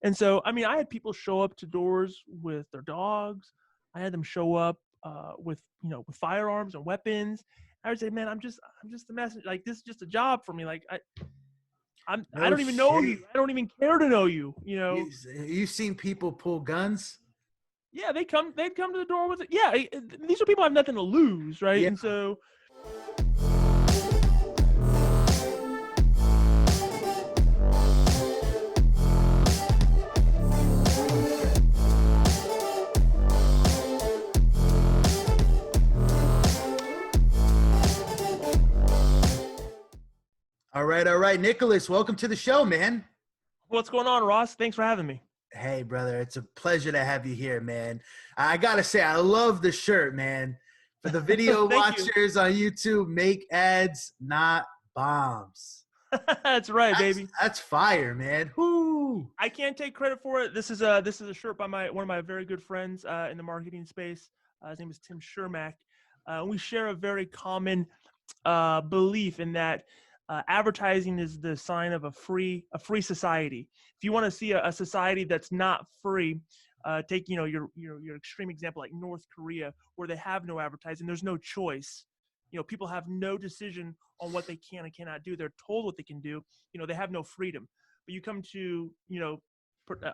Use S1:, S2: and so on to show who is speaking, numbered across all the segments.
S1: And so, I mean, I had people show up to doors with their dogs. I had them show up with, with firearms and weapons. I would say, man, I'm just a messenger. Like, this is just a job for me. Like, I
S2: No
S1: don't even know
S2: shit.
S1: you. I don't even care to know you.
S2: You've seen people pull guns?
S1: Yeah, they'd come to the door with it. Yeah, these are people who have nothing to lose, right?
S2: Yeah.
S1: And so,
S2: All right, all right. Nicholas, welcome to the show, man.
S1: what's going on, Ross? Thanks for having me.
S2: Hey, brother, it's a pleasure to have you here, man. I gotta say, I love the shirt, man. For the video
S1: Thank you.
S2: watchers on YouTube, make ads, not bombs.
S1: That's right,
S2: That's,
S1: baby.
S2: that's fire, man. Whoo!
S1: I can't take credit for it. This is a shirt by one of my very good friends in the marketing space. His name is Tim Shermack. We share a very common belief in that advertising is the sign of a free society. If you want to see a society that's not free, take your extreme example like North Korea, where they have no advertising. There's no choice. People have no decision on what they can and cannot do. They're told what they can do. They have no freedom. But you come to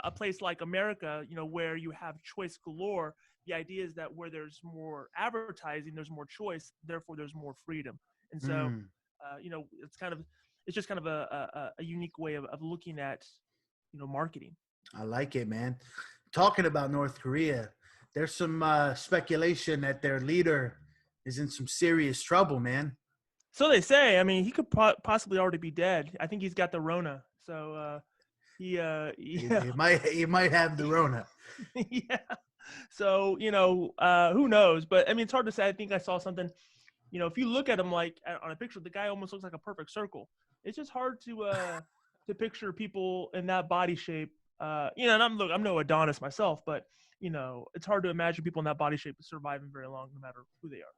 S1: a place like America, where you have choice galore. The idea is that where there's more advertising, there's more choice. Therefore, there's more freedom. And so,
S2: Mm,
S1: it's just kind of a unique way of looking at marketing.
S2: I like it, man. Talking about North Korea, there's some speculation that their leader is in some serious trouble, man.
S1: So they say. I mean, he could possibly already be dead. I think he's got the Rona. So yeah.
S2: He might have the Rona.
S1: Yeah. So who knows? But I mean, it's hard to say. I think I saw something. If you look at him like on a picture, the guy almost looks like a perfect circle. It's just hard to picture people in that body shape. And I'm no Adonis myself, but it's hard to imagine people in that body shape surviving very long, no matter who they are.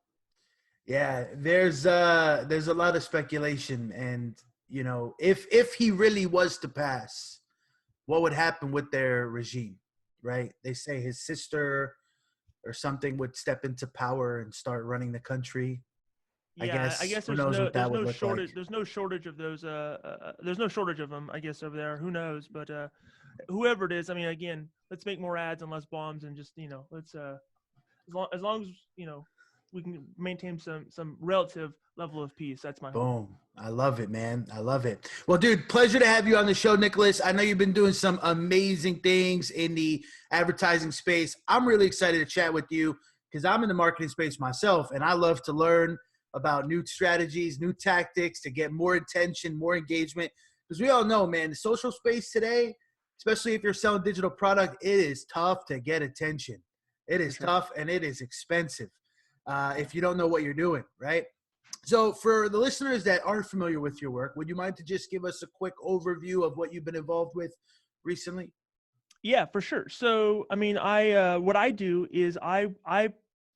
S2: Yeah, there's a lot of speculation, and if he really was to pass, what would happen with their regime, right? They say his sister or something would step into power and start running the country. I
S1: Yeah, I
S2: guess
S1: guess
S2: who
S1: there's
S2: knows
S1: no
S2: what that would look
S1: shortage.
S2: like.
S1: There's no shortage of those. There's no shortage of them. I guess over there. Who knows? But whoever it is, I mean, again, let's make more ads and less bombs, and just let's as long as we can maintain some relative level of peace. That's my hope.
S2: Boom. I love it, man. I love it. Well, dude, pleasure to have you on the show, Nicholas. I know you've been doing some amazing things in the advertising space. I'm really excited to chat with you because I'm in the marketing space myself, and I love to learn about new strategies, new tactics to get more attention, more engagement. Because we all know, man, the social space today, especially if you're selling digital product, it is tough to get attention. It
S1: For
S2: is
S1: sure.
S2: tough and it is expensive if you don't know what you're doing, right? So for the listeners that aren't familiar with your work, would you mind to just give us a quick overview of what you've been involved with recently?
S1: Yeah, for sure. So, I mean, I what I do is I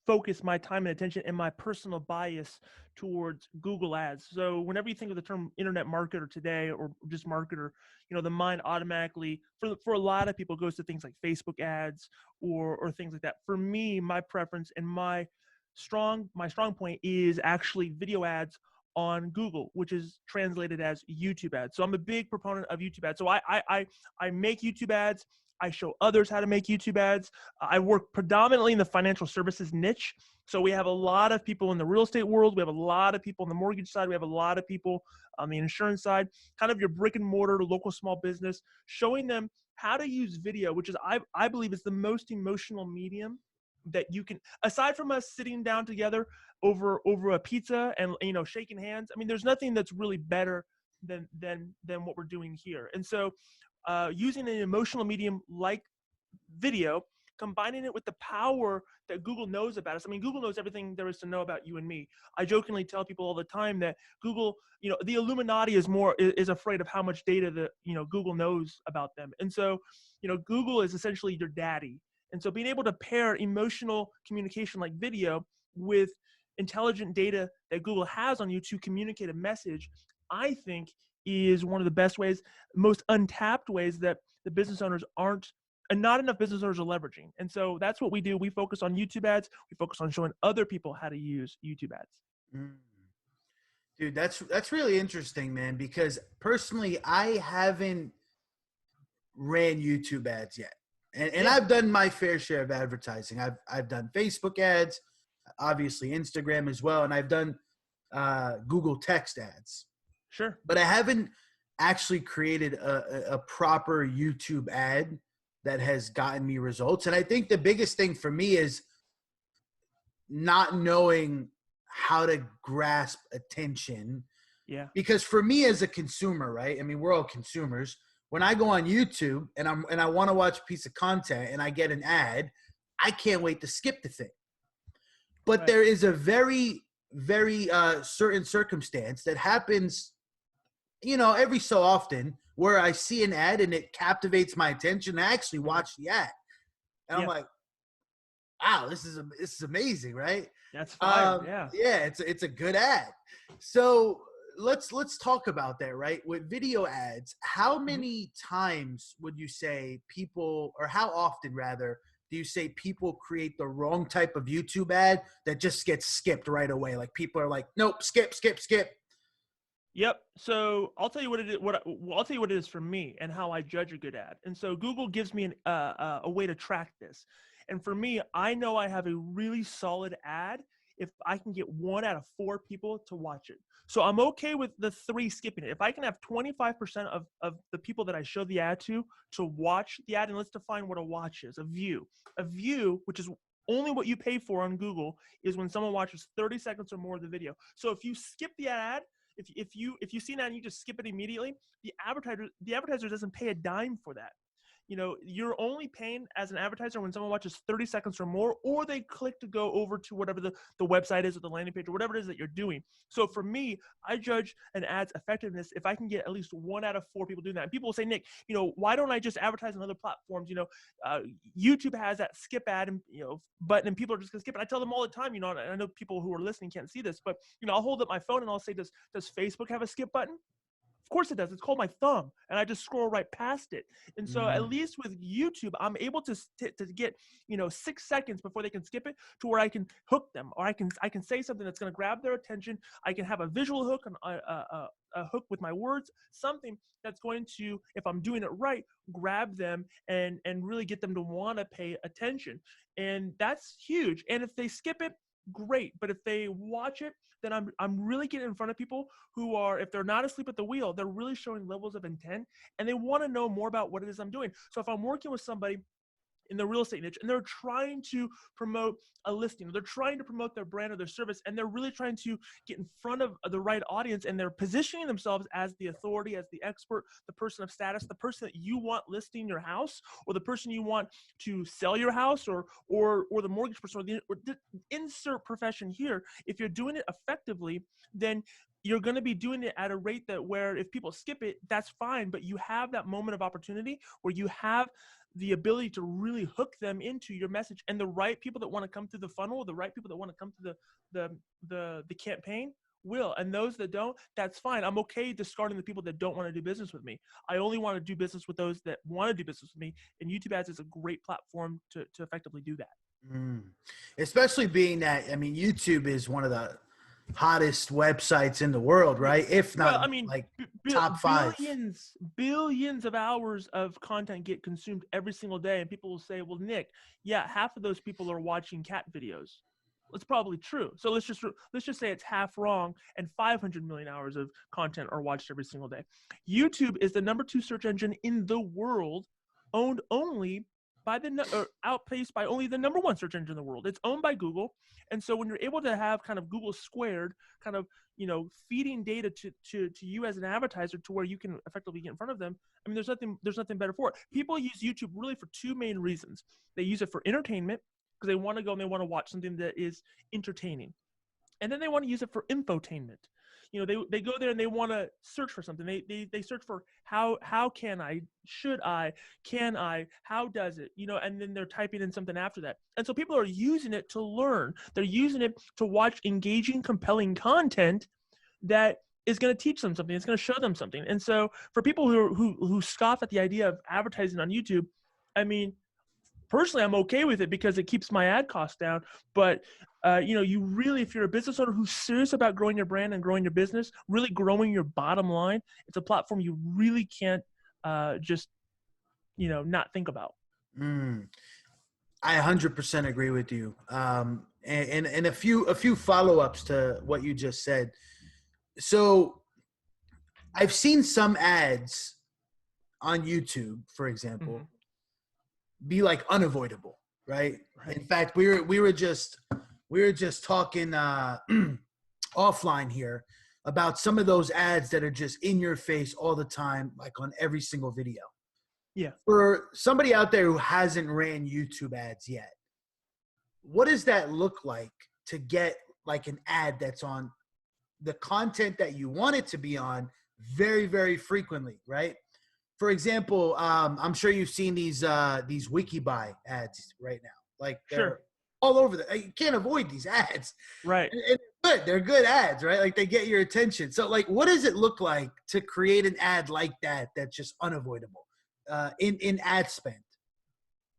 S1: focus my time and attention and my personal bias towards Google Ads. So, whenever you think of the term internet marketer today or just marketer, the mind automatically for a lot of people goes to things like Facebook ads or things like that. For me, my preference and my strong point is actually video ads on Google, which is translated as YouTube ads. So I'm a big proponent of YouTube ads. So I make YouTube ads. I show others how to make YouTube ads. I work predominantly in the financial services niche. So we have a lot of people in the real estate world. We have a lot of people on the mortgage side. We have a lot of people on the insurance side, kind of your brick and mortar local small business, showing them how to use video, which is, I believe is the most emotional medium that you can, aside from us sitting down together over a pizza and shaking hands. I mean, there's nothing that's really better than what we're doing here. And so using an emotional medium like video, combining it with the power that Google knows about us. I mean, Google knows everything there is to know about you and me. I jokingly tell people all the time that Google, the Illuminati is afraid of how much data that, Google knows about them. And so, Google is essentially your daddy. And so being able to pair emotional communication like video with intelligent data that Google has on you to communicate a message, I think is one of the best ways, most untapped ways that the business owners aren't, and not enough business owners are leveraging. And so that's what we do. We focus on YouTube ads. We focus on showing other people how to use YouTube ads.
S2: Mm. Dude, that's really interesting, man, because personally I haven't ran YouTube ads yet. And
S1: Yeah,
S2: I've done my fair share of advertising. I've done Facebook ads, obviously Instagram as well, and I've done Google text ads.
S1: sure.
S2: But I haven't actually created a proper YouTube ad that has gotten me results. And I think the biggest thing for me is not knowing how to grasp attention.
S1: Yeah,
S2: Because for me as a consumer, right? I mean, we're all consumers. When I go on YouTube and I want to watch a piece of content and I get an ad, I can't wait to skip the thing. But
S1: right.
S2: there is a very, very certain circumstance that happens, every so often where I see an ad and it captivates my attention. I actually
S1: Mhm.
S2: watch the ad, and I'm
S1: Yeah,
S2: like, wow, this is amazing, right?
S1: that's fire. Yeah.
S2: Yeah, it's a good ad. So let's talk about that, right? With video ads, how
S1: Mhm.
S2: many times would you say people, or how often rather, do you say people create the wrong type of YouTube ad that just gets skipped right away? Like people are like, nope, skip, skip, skip.
S1: Yep. So I'll tell you what it is. Well, I'll tell you what it is for me and how I judge a good ad. And so Google gives me a way to track this. And for me, I know I have a really solid ad if I can get 1 out of 4 people to watch it. So I'm okay with the 3 skipping it. If I can have 25% of the people that I show the ad to watch the ad, and let's define what a watch is. A view. A view, which is only what you pay for on Google, is when someone watches 30 seconds or more of the video. So if you skip the ad, if you see that and you just skip it immediately, the advertiser doesn't pay a dime for that. You're only paying as an advertiser when someone watches 30 seconds or more, or they click to go over to whatever the website is or the landing page or whatever it is that you're doing. So for me, I judge an ad's effectiveness if I can get at least 1 out of 4 people doing that. And people will say, Nick, why don't I just advertise on other platforms? Uh, YouTube has that skip ad and button, and people are just gonna skip it. I tell them all the time, and I know people who are listening can't see this, but I'll hold up my phone and I'll say, does Facebook have a skip button? Of course it does. It's called my thumb, and I just scroll right past it. And so at
S2: Mm.
S1: least with YouTube, I'm able to get 6 seconds before they can skip it, to where I can hook them, or I can say something that's going to grab their attention. I can have a visual hook, a hook with my words, something that's going to, if I'm doing it right, grab them and really get them to want to pay attention. And that's huge. And if they skip it, great. But if they watch it, then I'm really getting in front of people who are, if they're not asleep at the wheel, they're really showing levels of intent, and they want to know more about what it is I'm doing. So if I'm working with somebody in the real estate niche and they're trying to promote a listing, they're trying to promote their brand or their service, and they're really trying to get in front of the right audience, and they're positioning themselves as the authority, as the expert, the person of status, the person that you want listing your house, or the person you want to sell your house, or the mortgage person, or the insert profession here. If you're doing it effectively, then you're going to be doing it at a rate that, where if people skip it, that's fine, but you have that moment of opportunity where you have the ability to really hook them into your message, and the right people that want to come through the funnel, the right people that want to come to the campaign will. And those that don't, that's fine. I'm okay discarding the people that don't want to do business with me. I only want to do business with those that want to do business with me, and YouTube ads is a great platform to effectively do that.
S2: Mm. Especially being that, I mean, YouTube is one of the hottest websites in the world,
S1: Yeah.
S2: right? If
S1: Well,
S2: not
S1: I mean,
S2: like top 5.
S1: billions of hours of content get consumed every single day, and people will say, "Well, Nick, yeah, half of those people are watching cat videos." It's probably true. So let's just say it's half wrong, and 500 million hours of content are watched every single day. YouTube is the #2 search engine in the world, owned only or outpaced by only the #1 search engine in the world. It's owned by Google, and so when you're able to have kind of Google squared, kind of feeding data to you as an advertiser, to where you can effectively get in front of them. I mean, there's nothing better for it. People use YouTube really for 2 main reasons. They use it for entertainment, because they want to go and they want to watch something that is entertaining, and then they want to use it for infotainment. They go there and they want to search for something. They search for how can I, should I, can I, how does it, and then they're typing in something after that. And so people are using it to learn. They're using it to watch engaging, compelling content that is going to teach them something. It's going to show them something. And so for people who scoff at the idea of advertising on YouTube, I mean, personally, I'm okay with it because it keeps my ad costs down. But you really, if you're a business owner who's serious about growing your brand and growing your business, really growing your bottom line, it's a platform you really can't just not think about.
S2: I 100% agree with you. And a few follow-ups to what you just said. So I've seen some ads on YouTube, for example, be like unavoidable, right?
S1: Right.
S2: In fact, we were just talking offline here about some of those ads that are just in your face all the time, like on every single video.
S1: Yeah.
S2: For somebody out there who hasn't ran YouTube ads yet, what does that look like to get like an ad that's on the content that you want it to be on very, very frequently, right? For example, I'm sure you've seen these WikiBuy ads right now. Like they're
S1: Sure.
S2: all over you can't avoid these ads.
S1: Right.
S2: And they're good ads, right? Like they get your attention. So like, what does it look like to create an ad like that that's just unavoidable in ad spend?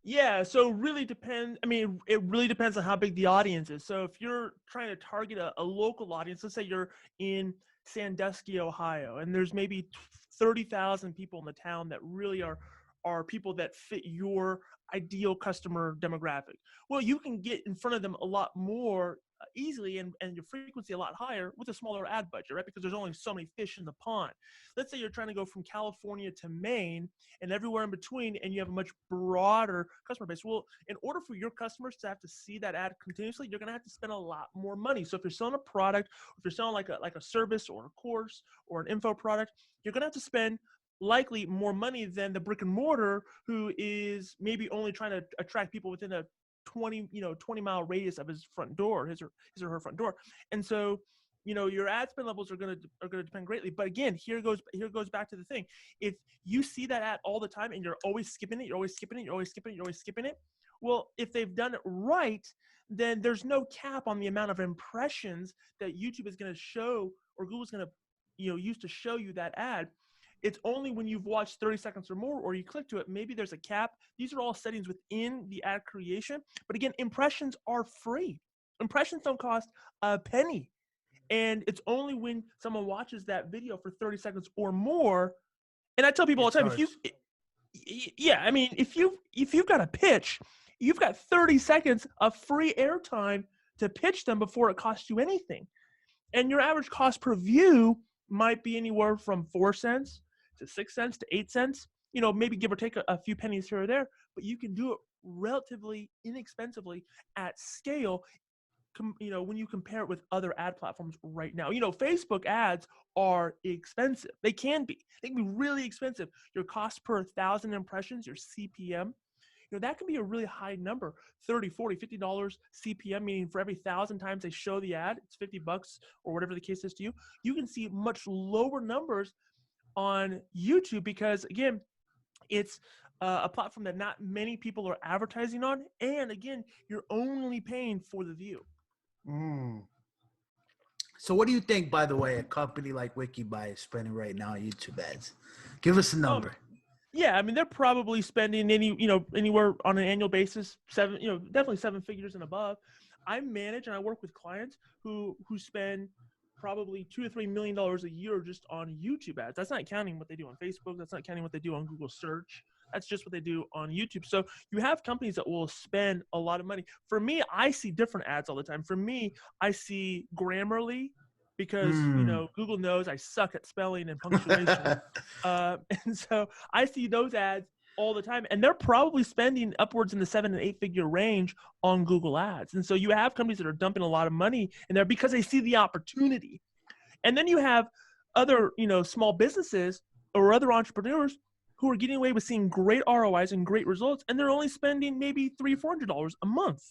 S1: Yeah, so really depends. I mean, it really depends on how big the audience is. So if you're trying to target a local audience, let's say you're in Sandusky, Ohio, and there's maybe 30,000 people in the town that really are people that fit your ideal customer demographic. Well, you can get in front of them a lot more easily and your frequency a lot higher with a smaller ad budget, right? Because there's only so many fish in the pond. Let's say you're trying to go from California to Maine and everywhere in between, and you have a much broader customer base. Well, in order for your customers to have to see that ad continuously, you're going to have to spend a lot more money. So if you're selling a product, if you're selling like a service or a course or an info product, you're going to have to spend likely more money than the brick and mortar who is maybe only trying to attract people within a 20-mile radius of his front door, his or her front door. And so your ad spend levels are going to depend greatly. But again, here goes back to the thing. If you see that ad all the time and you're always skipping it, well, if they've done it right, then there's no cap on the amount of impressions that YouTube is going to show or Google's going to use to show you that ad. It's only when you've watched 30 seconds or more or you click to it, maybe there's a cap. These are all settings within the ad creation. But again, impressions are free. Impressions don't cost a penny. And it's only when someone watches that video for 30 seconds or more. And I tell people all the time, if you've got a pitch, you've got 30 seconds of free airtime to pitch them before it costs you anything. And your average cost per view might be anywhere from 4 cents to 6 cents to 8 cents, maybe give or take a few pennies here or there, but you can do it relatively inexpensively at scale. When you compare it with other ad platforms right now, Facebook ads are expensive. They can be really expensive. Your cost per 1,000 impressions, your CPM, that can be a really high number, $30, $40, $50 CPM, meaning for every 1,000 times they show the ad, it's $50 or whatever the case is to you. You can see much lower numbers on YouTube because, again, it's a platform that not many people are advertising on. And again, you're only paying for the view.
S2: So what do you think, by the way, a company like WikiBuy is spending right now on YouTube ads? Give us a number.
S1: Yeah, I mean, they're probably spending anywhere on an annual basis, definitely 7 figures and above. I manage and I work with clients who spend probably $2 to $3 million a year just on YouTube ads. That's not counting what they do on Facebook. That's not counting what they do on Google search. That's just what they do on YouTube. So you have companies that will spend a lot of money. For me, I see different ads all the time. For me, I see Grammarly because, Google knows I suck at spelling and punctuation. And so I see those ads all the time, and they're probably spending upwards in the 7 and 8 figure range on Google ads. And so you have companies that are dumping a lot of money in there because they see the opportunity. And then you have other, small businesses or other entrepreneurs who are getting away with seeing great ROIs and great results, and they're only spending maybe $300 or $400 a month.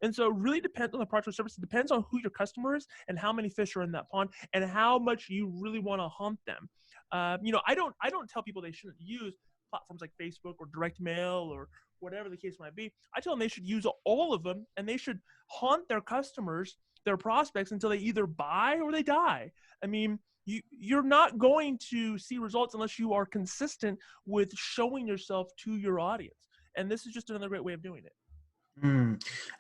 S1: And so it really depends on the product or service. It depends on who your customer is and how many fish are in that pond and how much you really want to hunt them. I don't tell people they shouldn't use platforms like Facebook or direct mail or whatever the case might be. I tell them they should use all of them and they should haunt their customers, their prospects, until they either buy or they die. I mean, you're not going to see results unless you are consistent with showing yourself to your audience. And this is just another great way of doing it.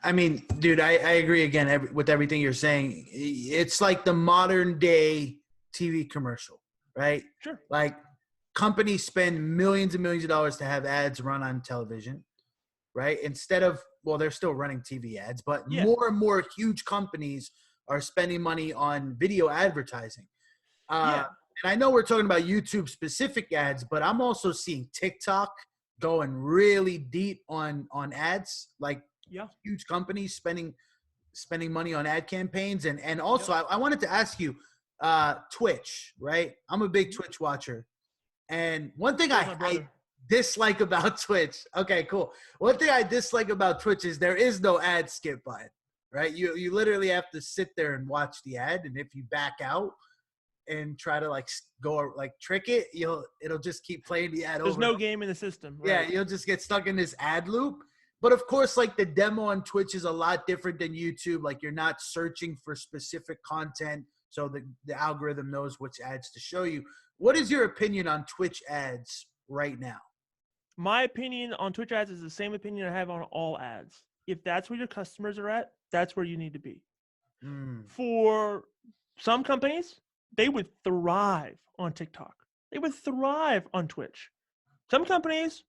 S2: I mean, dude, I agree again with everything you're saying. It's like the modern day TV commercial, right?
S1: Sure.
S2: Like companies spend millions and millions of dollars to have ads run on television, right? Instead of, well, they're still running TV ads, but
S1: Yeah.
S2: more and more huge companies are spending money on video advertising.
S1: Yeah.
S2: And I know we're talking about YouTube specific ads, but I'm also seeing TikTok going really deep on ads, like
S1: Yeah.
S2: huge companies spending money on ad campaigns. And also
S1: Yep.
S2: I wanted to ask you, Twitch, right? I'm a big
S1: Mhm.
S2: Twitch watcher. And one thing
S1: So is my
S2: I
S1: brother.
S2: dislike about Twitch, okay, cool. One thing I dislike about Twitch is there is no ad skip button, right? You literally have to sit there and watch the ad, and if you back out and try to like go like trick it, it'll just keep playing the ad
S1: There's
S2: over and
S1: no
S2: over.
S1: game in the system,
S2: Yeah,
S1: right?
S2: you'll just get stuck in this ad loop. But of course, like the demo on Twitch is a lot different than YouTube. Like you're not searching for specific content, so the algorithm knows which ads to show you. What is your opinion on Twitch ads right now?
S1: My opinion on Twitch ads is the same opinion I have on all ads. If that's where your customers are at, that's where you need to be.
S2: Mm,
S1: For some companies, they would thrive on TikTok. They would thrive on Twitch. Some companies,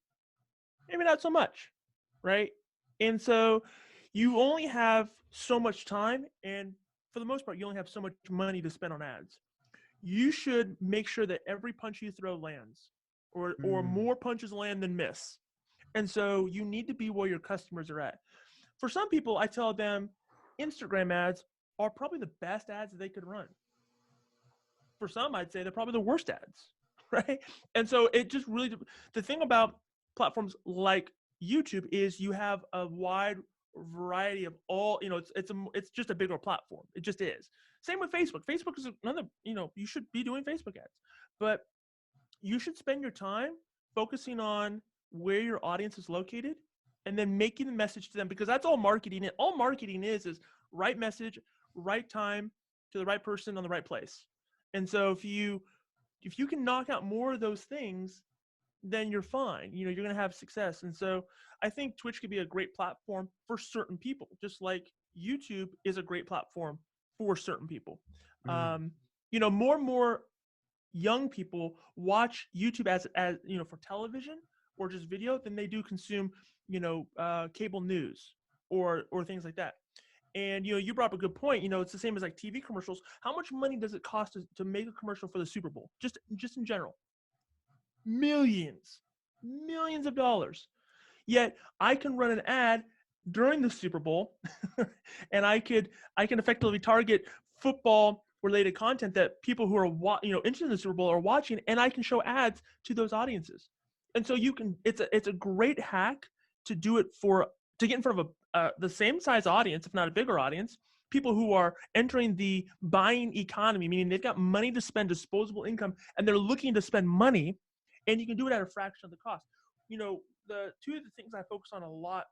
S1: maybe not so much, right? And so you only have so much time, and for the most part, you only have so much money to spend on ads. You should make sure that every punch you throw lands, or
S2: mm,
S1: more punches land than miss. And so you need to be where your customers are at. For some people, I tell them Instagram ads are probably the best ads that they could run. For some, I'd say they're probably the worst ads, right? And so it just really, the thing about platforms like YouTube is you have a wide variety of all, it's just a bigger platform. It just is. Same with Facebook. Facebook is another, you should be doing Facebook ads, but you should spend your time focusing on where your audience is located and then making the message to them, because that's all marketing. All marketing is right message, right time to the right person on the right place. And so if you can knock out more of those things, then you're fine. You're going to have success. And so I think Twitch could be a great platform for certain people, just like YouTube is a great platform for certain people.
S2: mm,
S1: More and more young people watch YouTube as for television or just video than they do consume cable news or things like that. And you brought up a good point. It's the same as like TV commercials. How much money does it cost to make a commercial for the Super Bowl? Just in general, millions of dollars. Yet I can run an ad during the Super Bowl, and I can effectively target football related content that people who are interested in the Super Bowl are watching, and I can show ads to those audiences. And so it's a great hack to do it to get in front of the same size audience, if not a bigger audience, people who are entering the buying economy, meaning they've got money to spend, disposable income, and they're looking to spend money, and you can do it at a fraction of the cost. The two of the things I focus on a lot,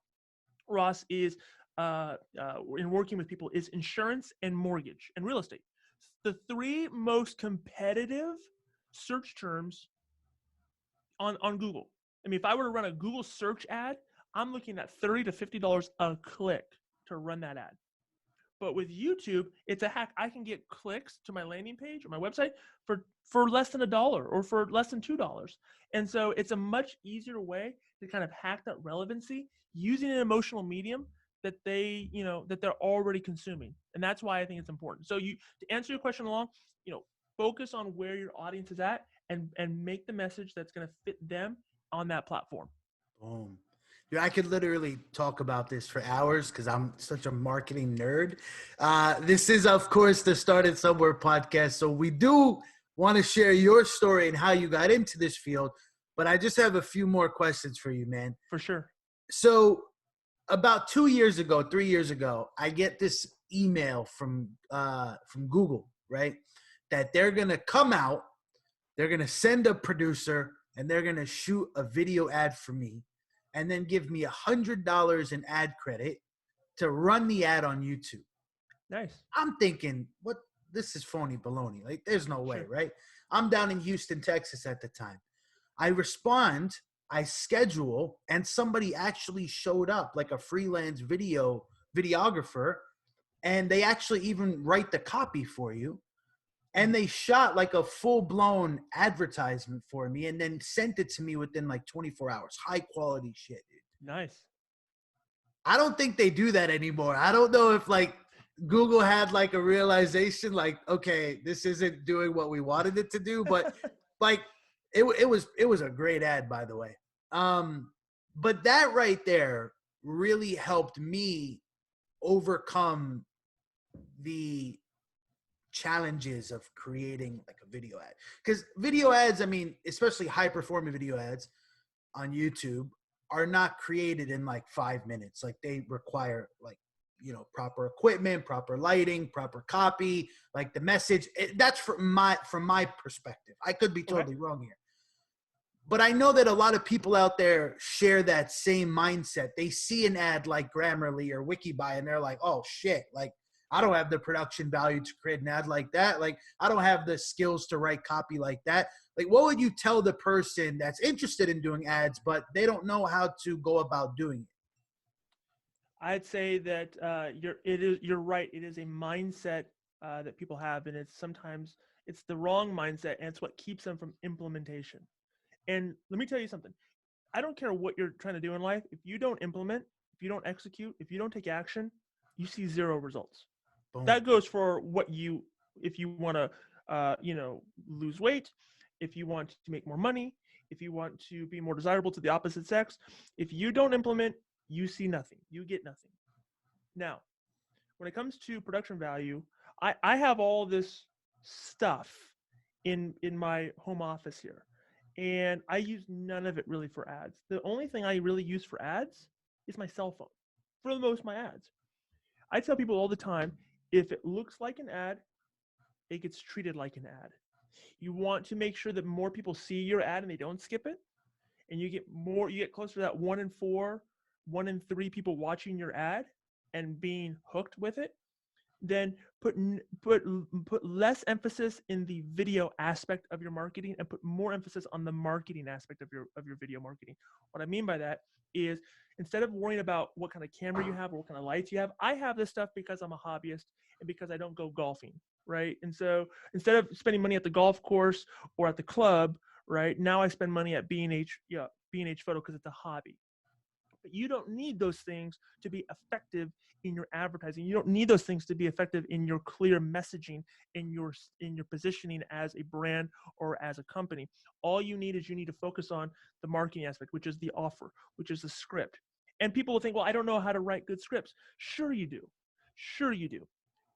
S1: Ross, is in working with people is insurance and mortgage and real estate. The three most competitive search terms on Google. I mean, if I were to run a Google search ad, I'm looking at $30 to $50 a click to run that ad. But with YouTube, it's a hack. I can get clicks to my landing page or my website for less than $1 or for less than $2. And so it's a much easier way to kind of hack that relevancy using an emotional medium that they're already consuming. And that's why I think it's important. So to answer your question along, focus on where your audience is at and make the message that's going to fit them on that platform.
S2: boom. Dude, I could literally talk about this for hours because I'm such a marketing nerd. This is, of course, the Started Somewhere podcast. So we do want to share your story and how you got into this field. But I just have a few more questions for you, man.
S1: For sure.
S2: So about 2 years ago, 3 years ago, I get this email from Google, right? That they're gonna come out, they're gonna send a producer, and they're gonna shoot a video ad for me, and then give me $100 in ad credit to run the ad on YouTube.
S1: Nice.
S2: I'm thinking, what this is phony baloney. Like, there's no way,
S1: Sure.
S2: right? I'm down in Houston, Texas at the time. I respond, I schedule, and somebody actually showed up, like a freelance videographer, and they actually even write the copy for you. And
S1: Mhm.
S2: they shot like a full blown advertisement for me and then sent it to me within like 24 hours. High quality shit, dude.
S1: Nice.
S2: I don't think they do that anymore. I don't know if like Google had like a realization, like, okay, this isn't doing what we wanted it to do, but like it was a great ad, by the way. But that right there really helped me overcome the challenges of creating like a video ad. Because video ads, I mean, especially high performing video ads on YouTube, are not created in like 5 minutes. Like, they require like, proper equipment, proper lighting, proper copy, like the message. That's from my perspective. I could be
S1: Okay.
S2: totally wrong here. But I know that a lot of people out there share that same mindset. They see an ad like Grammarly or Wikibuy and they're like, oh shit, like, I don't have the production value to create an ad like that. Like, I don't have the skills to write copy like that. Like, what would you tell the person that's interested in doing ads, but they don't know how to go about doing it?
S1: I'd say that you're right. It is a mindset that people have, and it's the wrong mindset, and it's what keeps them from implementation. And let me tell you something. I don't care what you're trying to do in life. If you don't implement, if you don't execute, if you don't take action, you see zero results.
S2: Boom.
S1: That goes for if you want to, lose weight, if you want to make more money, if you want to be more desirable to the opposite sex. If you don't implement, you see nothing. You get nothing. Now, when it comes to production value, I have all this stuff in my home office here, and I use none of it really for ads. The only thing I really use for ads is my cell phone. For the most, my ads. I tell people all the time, if it looks like an ad, it gets treated like an ad. You want to make sure that more people see your ad and they don't skip it, and you get closer to that 1 in 4, 1 in 3 people watching your ad and being hooked with it. Then put less emphasis in the video aspect of your marketing and put more emphasis on the marketing aspect of your video marketing. What I mean by that is, instead of worrying about what kind of camera you have or what kind of lights you have, I have this stuff because I'm a hobbyist and because I don't go golfing, right? And so instead of spending money at the golf course or at the club, right, now I spend money at B&H, yeah, B&H Photo, because it's a hobby. But you don't need those things to be effective in your advertising. You don't need those things to be effective in your clear messaging, in your positioning as a brand or as a company. All you need is you need to focus on the marketing aspect, which is the offer, which is the script. And people will think, well, I don't know how to write good scripts. Sure you do. Sure you do.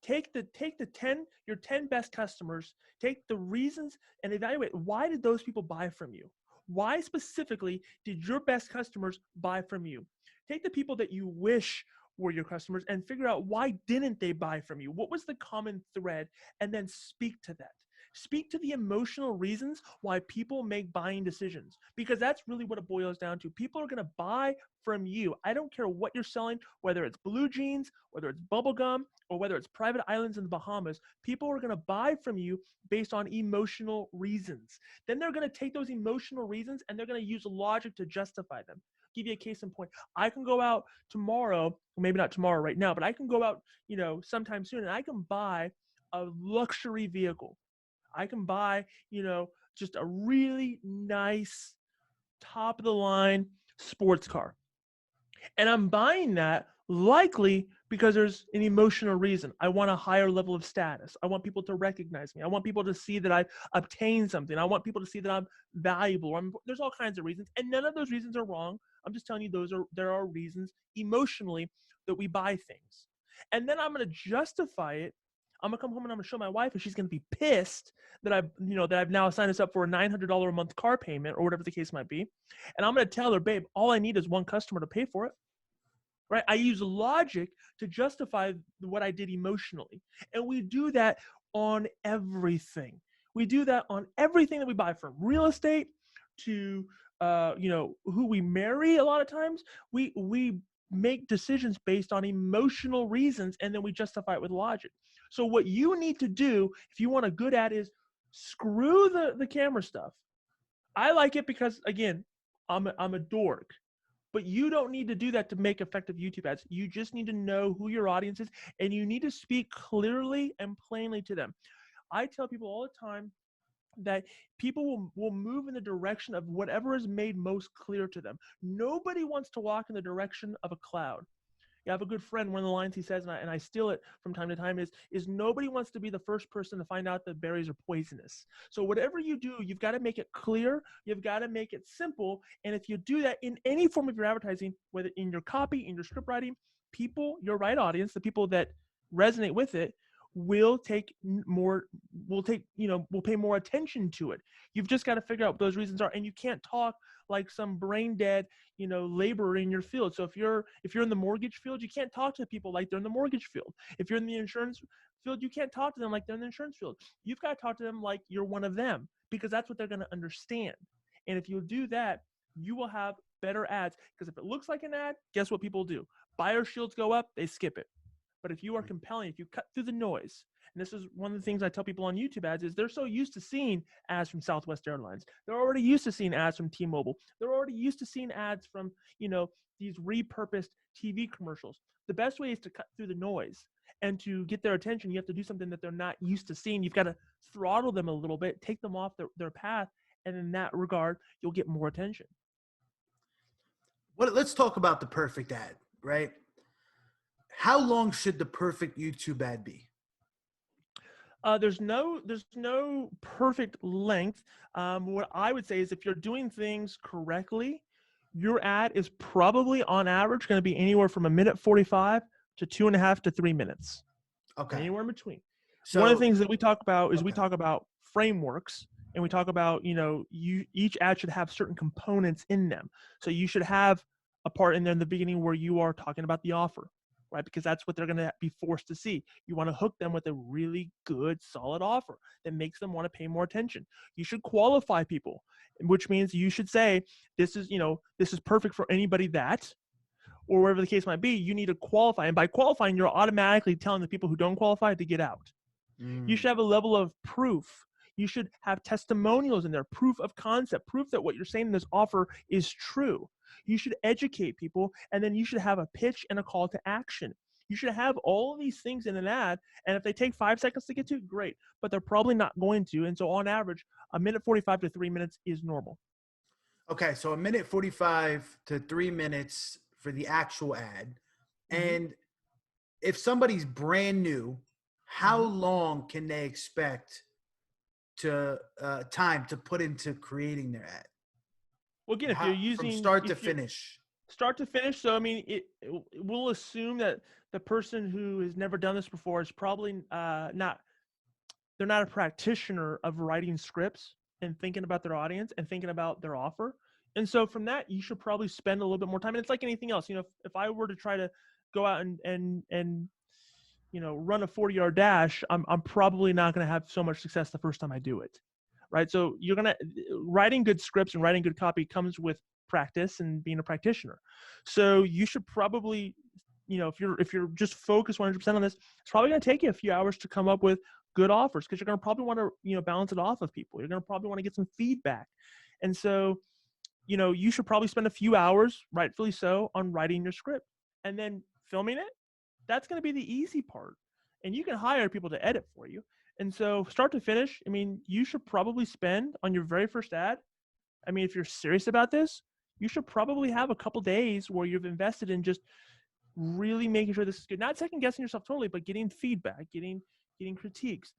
S1: Take the 10 your 10 best customers, take the reasons and evaluate, why did those people buy from you? Why specifically did your best customers buy from you? Take the people that you wish were your customers and figure out, why didn't they buy from you? What was the common thread? And then speak to that. Speak to the emotional reasons why people make buying decisions, because that's really what it boils down to. People are going to buy from you. I don't care what you're selling, whether it's blue jeans, whether it's bubble gum, or whether it's private islands in the Bahamas. People are going to buy from you based on emotional reasons. Then they're going to take those emotional reasons and they're going to use logic to justify them. Give you a case in point. I can go out tomorrow, maybe not tomorrow right now, but I can go out, sometime soon, and I can buy a luxury vehicle. I can buy, just a really nice, top of the line sports car. And I'm buying that likely because there's an emotional reason. I want a higher level of status. I want people to recognize me. I want people to see that I've obtained something. I want people to see that I'm valuable. There's all kinds of reasons, and none of those reasons are wrong. I'm just telling you, there are reasons emotionally that we buy things. And then I'm going to justify it. I'm gonna come home and I'm gonna show my wife, and she's gonna be pissed that I've now signed us up for a $900 a month car payment or whatever the case might be. And I'm gonna tell her, babe, all I need is one customer to pay for it. Right? I use logic to justify what I did emotionally. And we do that on everything. We do that on everything that we buy, from real estate to who we marry. A lot of times we make decisions based on emotional reasons, and then we justify it with logic. So what you need to do if you want a good ad is screw the camera stuff. I like it because, again, I'm a dork. But you don't need to do that to make effective YouTube ads. You just need to know who your audience is, and you need to speak clearly and plainly to them. I tell people all the time that people will move in the direction of whatever is made most clear to them. Nobody wants to walk in the direction of a cloud. You have a good friend, one of the lines he says, and I steal it from time to time, is nobody wants to be the first person to find out that berries are poisonous. So whatever you do, you've got to make it clear, you've got to make it simple, and if you do that in any form of your advertising, whether in your copy, in your script writing, people, your right audience, the people that resonate with it, will take more, will pay more attention to it. You've just got to figure out what those reasons are, and you can't talk like some brain dead laborer in your field. So if you're in the mortgage field, you can't talk to people like they're in the mortgage field. If you're in the insurance field, you can't talk to them like they're in the insurance field. You've got to talk to them like you're one of them, because that's what they're going to understand. And if you do that, you will have better ads, because if it looks like an ad, guess what people do? Buyer shields go up, they skip it. But if you are compelling, if you cut through the noise, and this is one of the things I tell people on YouTube ads, is they're so used to seeing ads from Southwest Airlines. They're already used to seeing ads from T-Mobile. They're already used to seeing ads from, these repurposed TV commercials. The best way is to cut through the noise, and to get their attention, you have to do something that they're not used to seeing. You've got to throttle them a little bit, take them off their path, and in that regard, you'll get more attention.
S2: Well, let's talk about the perfect ad, right? How long should the perfect YouTube ad be?
S1: There's no perfect length. What I would say is, if you're doing things correctly, your ad is probably on average going to be anywhere from 1:45 to 2.5 to 3 minutes,
S2: Okay.
S1: anywhere in between. One of
S2: So,
S1: the things that we talk about is we
S2: okay.
S1: talk about frameworks, and we talk about, each ad should have certain components in them. So you should have a part in there in the beginning where you are talking about the offer, right? Because that's what they're going to be forced to see. You want to hook them with a really good, solid offer that makes them want to pay more attention. You should qualify people, which means you should say, this is perfect for anybody that, or whatever the case might be. You need to qualify. And by qualifying, you're automatically telling the people who don't qualify to get out. You should have a level of proof. You should have testimonials in there, proof of concept, proof that what you're saying in this offer is true. You should educate people, and then you should have a pitch and a call to action. You should have all of these things in an ad, and if they take 5 seconds to get to, great, but they're probably not going to. And so on average, 1:45 to 3 minutes is normal.
S2: Okay, so 1:45 to 3 minutes for the actual ad.
S1: Mm-hmm.
S2: And if somebody's brand new, how
S1: Mm-hmm.
S2: long can they expect to time to put into creating their ad?
S1: Well, again, if you're
S2: From
S1: using
S2: start to finish?
S1: start to finish. So, I mean, we'll assume that the person who has never done this before is probably they're not a practitioner of writing scripts and thinking about their audience and thinking about their offer. And so from that, you should probably spend a little bit more time. And it's like anything else. If I were to try to go out and run a 40-yard dash, I'm probably not going to have so much success the first time I do it. Right. So writing good scripts and writing good copy comes with practice and being a practitioner. So you should probably, if you're just focused 100% on this, it's probably going to take you a few hours to come up with good offers, because you're going to probably want to, balance it off of people. You're going to probably want to get some feedback. And so, you should probably spend a few hours, rightfully so, on writing your script, and then filming it. That's going to be the easy part. And you can hire people to edit for you. And so start to finish, I mean, you should probably spend on your very first ad. I mean, if you're serious about this, you should probably have a couple days where you've invested in just really making sure this is good. Not second guessing yourself totally, but getting feedback, getting critiques,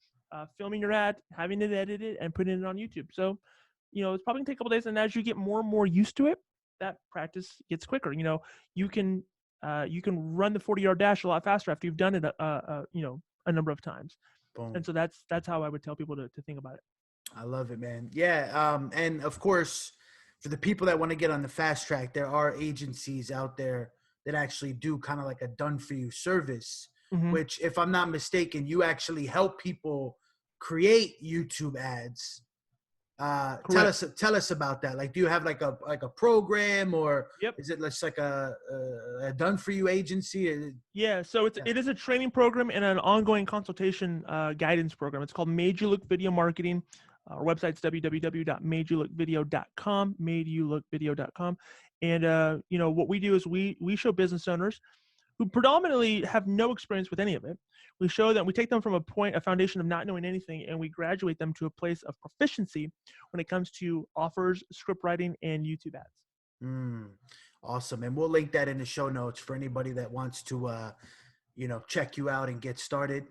S1: filming your ad, having it edited, and putting it on YouTube. So, it's probably gonna take a couple days. And as you get more and more used to it, that practice gets quicker. You can run the 40-yard dash a lot faster after you've done it a number of times.
S2: Boom.
S1: And so that's how I would tell people to think about it.
S2: I love it, man. Yeah. And of course, for the people that want to get on the fast track, there are agencies out there that actually do kind of like a done for you service,
S1: Mm-hmm.
S2: which, if I'm not mistaken, you actually help people create YouTube ads
S1: Correct.
S2: Tell us about that. Like, do you have like a program, or
S1: Yep.
S2: is it just like a done for you agency?
S1: Yeah, so
S2: Yeah.
S1: it is a training program and an ongoing consultation guidance program. It's called Made You Look Video Marketing. Our website's www.madeyoulookvideo.com, madeyoulookvideo.com. And what we do is we show business owners who predominantly have no experience with any of it. We show them, we take them from a foundation of not knowing anything, and we graduate them to a place of proficiency when it comes to offers, script writing, and YouTube ads.
S2: Mm, awesome. And we'll link that in the show notes for anybody that wants to, check you out and get started.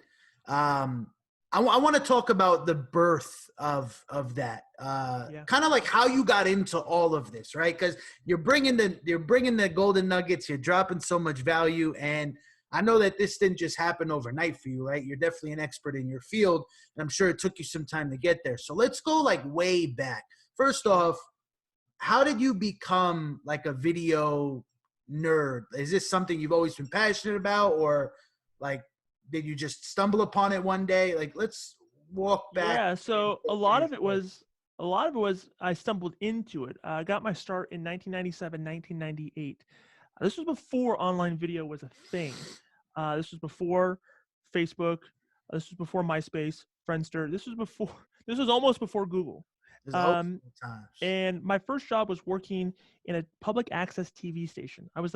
S2: Um, I want to talk about the birth of that,
S1: Yeah.
S2: kind of like how you got into all of this, right? Because you're bringing the golden nuggets, you're dropping so much value, and I know that this didn't just happen overnight for you, right? You're definitely an expert in your field, and I'm sure it took you some time to get there. So let's go like way back. First
S1: Sure.
S2: off, how did you become like a video nerd? Is this something you've always been passionate about, or like did you just stumble upon it one day? Like, let's walk back
S1: Yeah,
S2: and
S1: so
S2: go through your story.
S1: a lot of it was I stumbled into it. I got my start in 1997, 1998. This was before online video was a thing. This was before Facebook. This was before MySpace, Friendster. This was almost before Google.
S2: There's old
S1: Um,
S2: school times.
S1: and my first job was working in a public access TV station. I was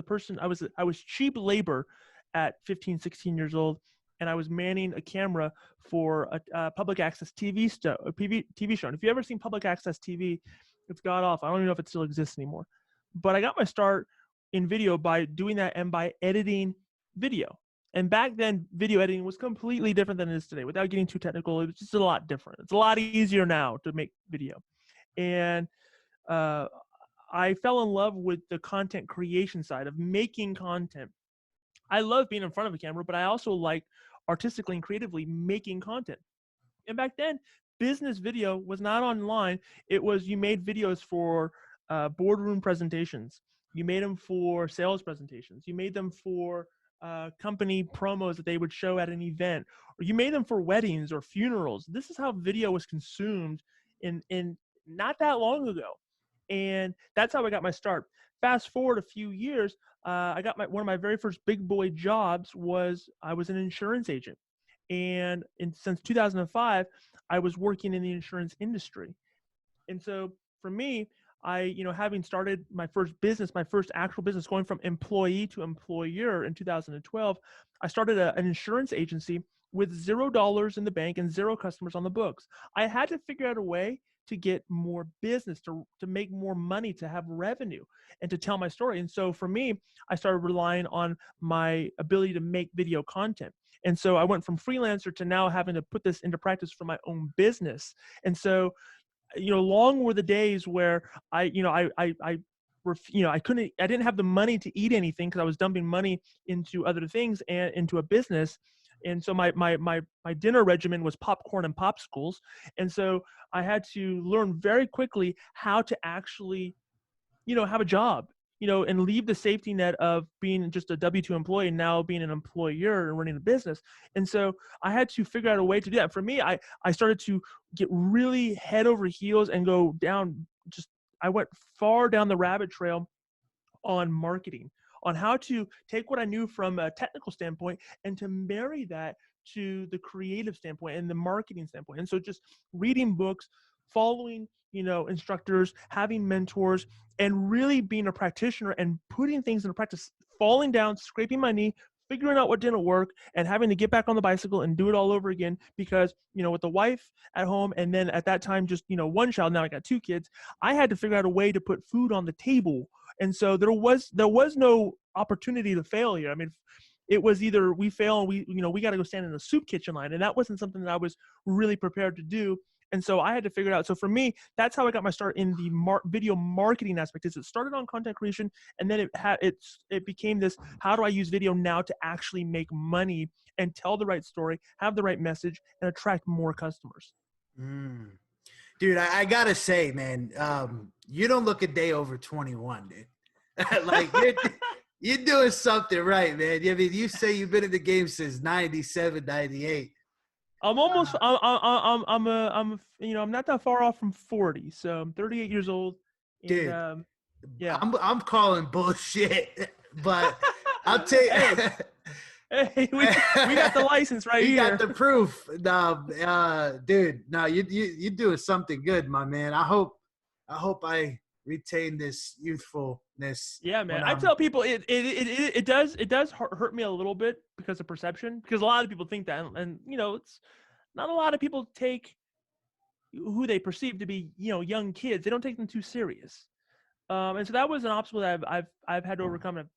S1: cheap labor at 15, 16 years old, and I was manning a camera for a public access TV show. And if you ever seen public access TV, it's got off. I don't even know if it still exists anymore. But I got my start in video by doing that and by editing video. And back then, video editing was completely different than it is today. Without getting too technical, it was just a lot different. It's a lot easier now to make video. And uh, I fell in love with the content creation side of making content. I love being in front of a camera, but I also like artistically and creatively making content. And back then, business video was not online. It was you made videos for boardroom presentations. You made them for sales presentations. You made them for company promos that they would show at an event, or you made them for weddings or funerals. This is how video was consumed in not that long ago, and that's how I got my start. Fast forward a few years, I got one of my very first big boy jobs was I was an insurance agent, and since 2005 I was working in the insurance industry. And so for me, having started my first business, my first actual business, going from employee to employer in 2012, I started an insurance agency with $0 in the bank and zero customers on the books. I had to figure out a way to get more business, to make more money, to have revenue, and to tell my story. And so for me, I started relying on my ability to make video content. And so I went from freelancer to now having to put this into practice for my own business. And so long were the days where I didn't have the money to eat anything because I was dumping money into other things and into a business. And so my dinner regimen was popcorn and popsicles. And so I had to learn very quickly how to actually have a job, and leave the safety net of being just a W-2 employee and now being an employer and running a business. And so I had to figure out a way to do that. For me, I started to get really head over heels and go down, I went far down the rabbit trail on marketing, on how to take what I knew from a technical standpoint and to marry that to the creative standpoint and the marketing standpoint. And so just reading books, following, instructors, having mentors, and really being a practitioner and putting things into practice, falling down, scraping my knee, figuring out what didn't work, and having to get back on the bicycle and do it all over again because, with the wife at home, and then at that time, just, one child, now I got two kids, I had to figure out a way to put food on the table. And so there was no opportunity to fail here. I mean, it was either we fail and we got to go stand in the soup kitchen line, and that wasn't something that I was really prepared to do. And so I had to figure it out. So for me, that's how I got my start in the video marketing aspect. Is it started on content creation, and then it became this: how do I use video now to actually make money and tell the right story, have the right message, and attract more customers?
S2: Mm. Dude, I gotta say, man, you don't look a day over 21, dude. Like you're doing something right, man. I mean, you say you've been in the game since 97, 98.
S1: I'm almost. I'm not that far off from 40, so I'm 38 years old, and
S2: Dude,
S1: yeah.
S2: I'm calling bullshit, but I'll tell you.
S1: Hey, hey, we got the license right
S2: We got
S1: here.
S2: the proof. No, dude, no, you doing something good, my man. I hope I retain this youthfulness
S1: Yeah,
S2: when
S1: man. I
S2: I'm
S1: tell people it does hurt me a little bit because of perception, because a lot of people think that, and it's not a lot of people take who they perceive to be young kids. They don't take them too serious. And so that was an obstacle that I've had to overcome. And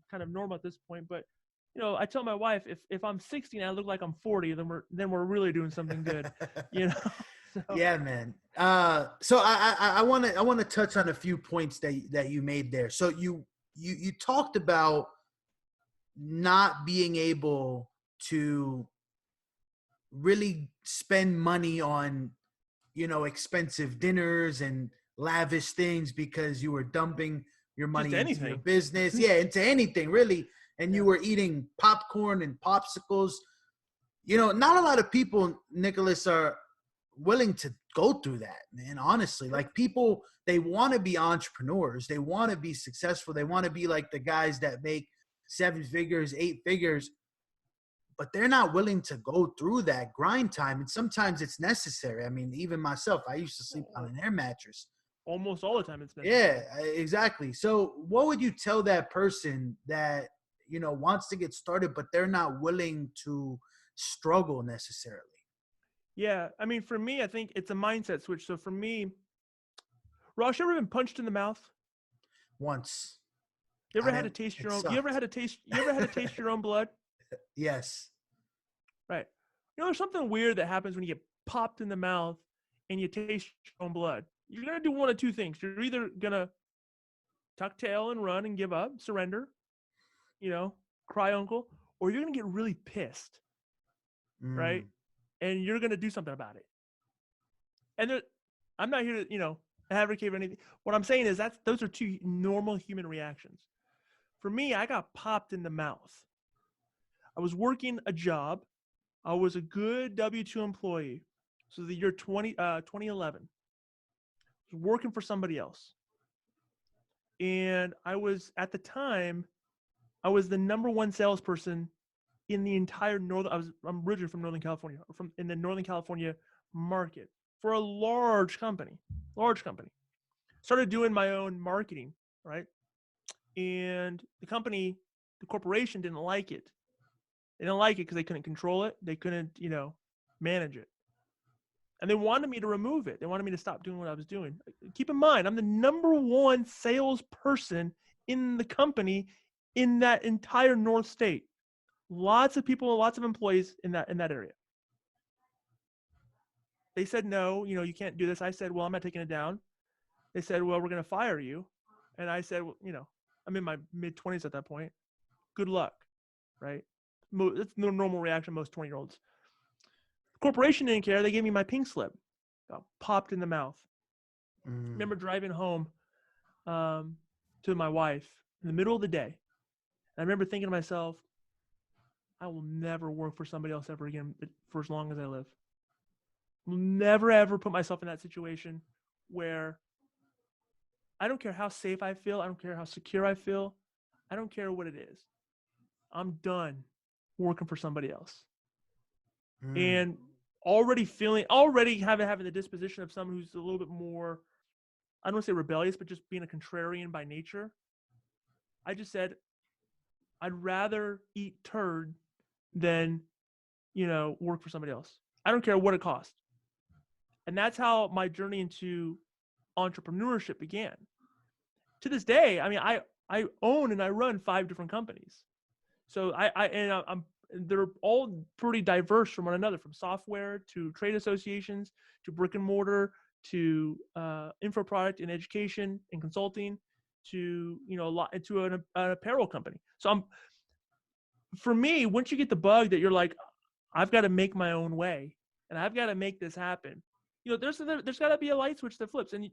S1: kind of normal at this point. But I tell my wife, if I'm 60 and I look like I'm 40, then we're really doing something good. You know. So
S2: Yeah, man. So I want to touch on a few points that you made there. So you talked about not being able to really spend money on expensive dinners and lavish things because you were dumping your
S1: just
S2: money into your
S1: anything.
S2: business, yeah, into anything really, and you
S1: Yeah.
S2: were eating popcorn and popsicles. Not a lot of people, Nicholas, are willing to go through that, man. Honestly,
S1: Yep.
S2: like people, they want to be entrepreneurs, they want to be successful, they want to be like the guys that make 7 figures, 8 figures, but they're not willing to go through that grind time. And sometimes it's necessary. I mean, even myself, I used to sleep on
S1: Oh,
S2: an air mattress.
S1: almost all the time it's
S2: Yeah,
S1: necessary.
S2: exactly. So what would you tell that person that, wants to get started, but they're not willing to struggle necessarily?
S1: Yeah. I mean, for me, I think it's a mindset switch. So for me, Ross, you ever been punched in the mouth?
S2: Once.
S1: You ever
S2: I
S1: had to
S2: didn't,
S1: taste
S2: it
S1: your own? You ever
S2: sucked.
S1: had to taste? You ever had to taste your own blood?
S2: Yes.
S1: Right. There's something weird that happens when you get popped in the mouth and you taste your own blood. You're gonna do one of two things. You're either gonna tuck tail and run and give up, surrender, you know, cry uncle, or you're gonna get really pissed, right?
S2: Mm,
S1: And you're gonna do something about it. And I'm not here to, advocate for anything. What I'm saying is those are two normal human reactions. For me, I got popped in the mouth. I was working a job. I was a good W-2 employee. So the year 2011, I was working for somebody else. And I was, at the time, I was the number one salesperson in the entire I'm originally from Northern California, from in the Northern California market for a large company. Started doing my own marketing, right? And the corporation didn't like it. They didn't like it because they couldn't control it. They couldn't, manage it. And they wanted me to remove it. They wanted me to stop doing what I was doing. Keep in mind, I'm the number one salesperson in the company in that entire North State. Lots of people, lots of employees in that area. They said no, you can't do this. I said, well, I'm not taking it down. They said, well, we're going to fire you. And I said, well, I'm in my mid 20s at that point. Good luck, right? That's the normal reaction of most 20-year-olds. The corporation didn't care. They gave me my pink slip. Got popped in the mouth. I
S2: mm,
S1: remember driving home to my wife in the middle of the day. And I remember thinking to myself, I will never work for somebody else ever again for as long as I live. Will never ever put myself in that situation where I don't care how safe I feel, I don't care how secure I feel, I don't care what it is. I'm done working for somebody else.
S2: mm.
S1: And already having the disposition of someone who's a little bit more, I don't want to say rebellious, but just being a contrarian by nature. I just said I'd rather eat turd than, work for somebody else. I don't care what it costs. And that's how my journey into entrepreneurship began. To this day, I mean, I own and I run 5 different companies. So I'm they're all pretty diverse from one another, from software to trade associations to brick and mortar to info product and education and consulting to a lot to an apparel company. So for me, once you get the bug that you're like, I've got to make my own way and I've got to make this happen. There's got to be a light switch that flips, and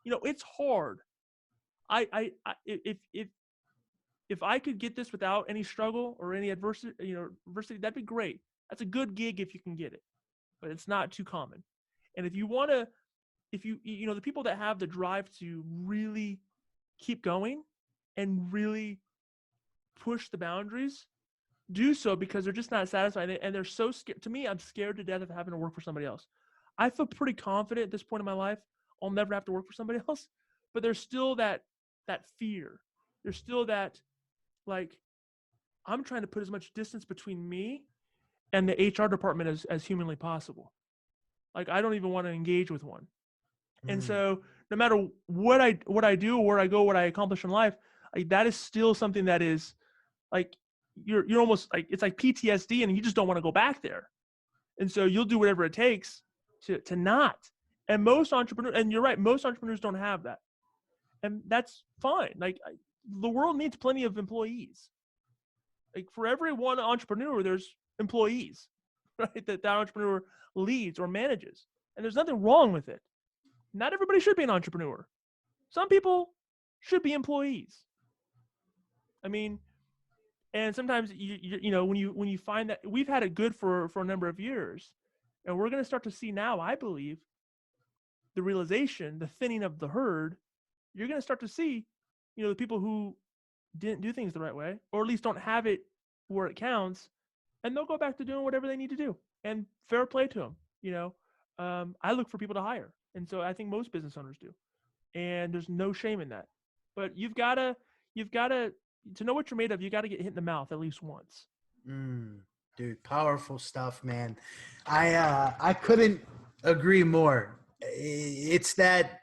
S1: it's hard. I if I could get this without any struggle or any adversity, that'd be great. That's a good gig if you can get it. but it's not too common. And if you want to, if you know, the people that have the drive to really keep going and really push the boundaries do so because they're just not satisfied and they're so scared. To me, I'm scared to death of having to work for somebody else. I feel pretty confident at this point in my life I'll never have to work for somebody else, but there's still that fear. There's still that, like, I'm trying to put as much distance between me and the HR department as humanly possible. Like, I don't even want to engage with one. And
S2: Mm,
S1: so no matter what I do, where I go, what I accomplish in life, like, that is still something that is like, you're almost like, it's like PTSD, and you just don't want to go back there. And so you'll do whatever it takes to not. And most entrepreneurs, and you're right, most entrepreneurs don't have that, and that's fine. Like, the world needs plenty of employees. Like, for every one entrepreneur, there's employees, right? That entrepreneur leads or manages, and there's nothing wrong with it. Not everybody should be an entrepreneur. Some people should be employees. I mean, and sometimes you know, when you find that we've had it good for a number of years, and we're going to start to see now, I believe, the realization, the thinning of the herd. You're going to start to see, you know, the people who didn't do things the right way, or at least don't have it where it counts, and they'll go back to doing whatever they need to do. And fair play to them. You know, I look for people to hire, and so I think most business owners do. And there's no shame in that. But you've gotta to know what you're made of. You got to get hit in the mouth at least once.
S2: mm, dude, powerful stuff, man. I couldn't agree more. It's that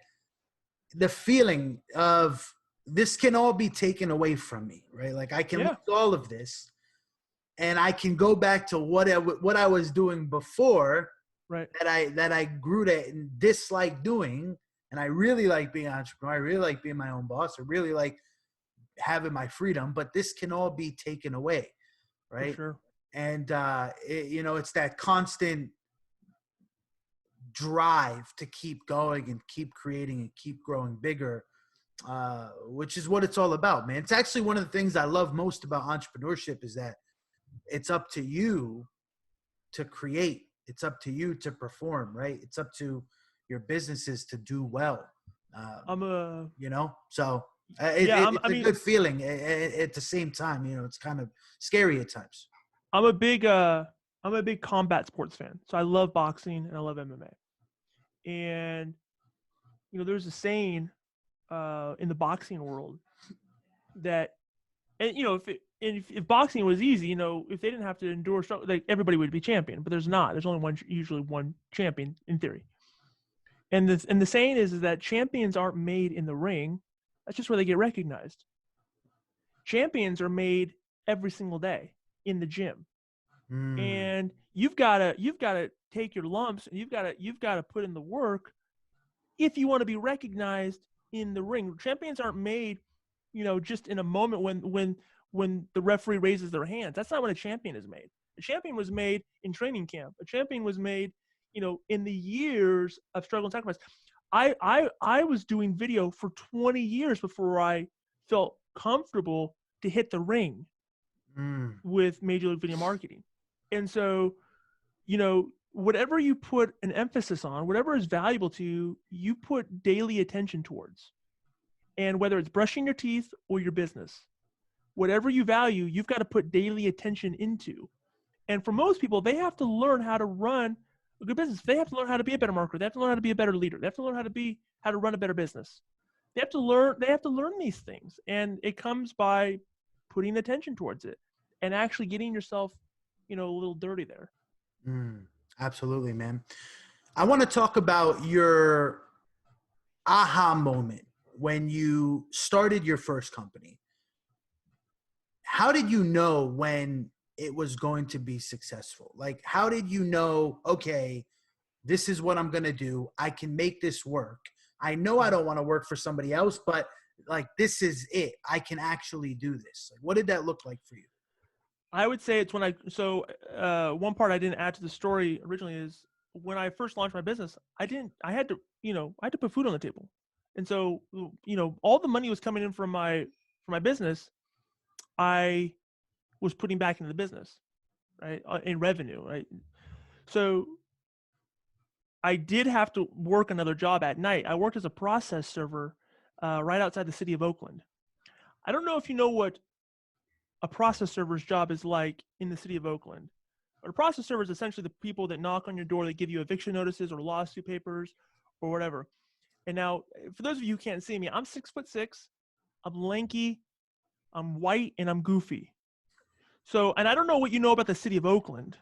S2: the feeling of this can all be taken away from me, right? Like I can
S1: Yeah,
S2: lose all of this, and I can go back to what I was doing before
S1: right,
S2: that I grew to dislike doing, and I really like being an entrepreneur. I really like being my own boss. I really like having my freedom, but this can all be taken away,
S1: for
S2: right?
S1: sure.
S2: And it's that constant drive to keep going and keep creating and keep growing bigger, which is what it's all about, man. It's actually one of the things I love most about entrepreneurship is that it's up to you to create. It's up to you to perform, right? It's up to your businesses to do well.
S1: I'm a
S2: So
S1: yeah.
S2: it's a good feeling. At the same time, it's kind of scary at times.
S1: I'm a big I'm a big combat sports fan. So I love boxing and I love MMA. And there's a saying in the boxing world that, and if boxing was easy, if they didn't have to endure struggle, like, everybody would be champion. But there's not. There's only usually one champion in theory. And the saying is that champions aren't made in the ring. That's just where they get recognized. Champions are made every single day in the gym.
S2: Mm,
S1: And you've got to take your lumps, and you've got to put in the work if you want to be recognized in the ring. Champions aren't made, just in a moment when the referee raises their hands. That's not when a champion is made. A champion was made in training camp. A champion was made, in the years of struggle and sacrifice. I was doing video for 20 years before I felt comfortable to hit the ring
S2: mm,
S1: with Major League Video Marketing. And so, whatever you put an emphasis on, whatever is valuable to you, you put daily attention towards. And whether it's brushing your teeth or your business, whatever you value, you've got to put daily attention into. And for most people, they have to learn how to run a good business. They have to learn how to be a better marketer. They have to learn how to be a better leader. They have to learn how to run a better business. They have to learn these things. And it comes by putting attention towards it and actually getting yourself, a little dirty there.
S2: mm. Absolutely, man. I want to talk about your aha moment when you started your first company. How did you know when it was going to be successful? Like, how did you know, okay, this is what I'm going to do. I can make this work. I know I don't want to work for somebody else, but like, this is it. I can actually do this. Like, what did that look like for you?
S1: I would say it's when one part I didn't add to the story originally is when I first launched my business, I had to put food on the table. And so, all the money was coming in from my business. I was putting back into the business, right? In revenue, right? So I did have to work another job at night. I worked as a process server right outside the city of Oakland. I don't know if you know what a process server's job is like in the city of Oakland. But a process server is essentially the people that knock on your door that give you eviction notices or lawsuit papers or whatever. And now, for those of you who can't see me, I'm 6'6". I'm lanky, I'm white, and I'm goofy. So, and I don't know what you know about the city of Oakland,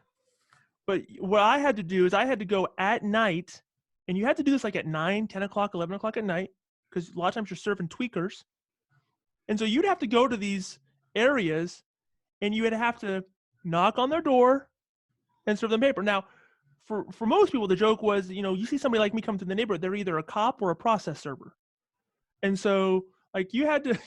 S1: but what I had to do is I had to go at night, and you had to do this like at 9, 10 o'clock, 11 o'clock at night, because a lot of times you're serving tweakers. And so you'd have to go to these areas, and you would have to knock on their door and serve them paper. Now, for most people, the joke was, you see somebody like me come to the neighborhood, they're either a cop or a process server. And so like you had to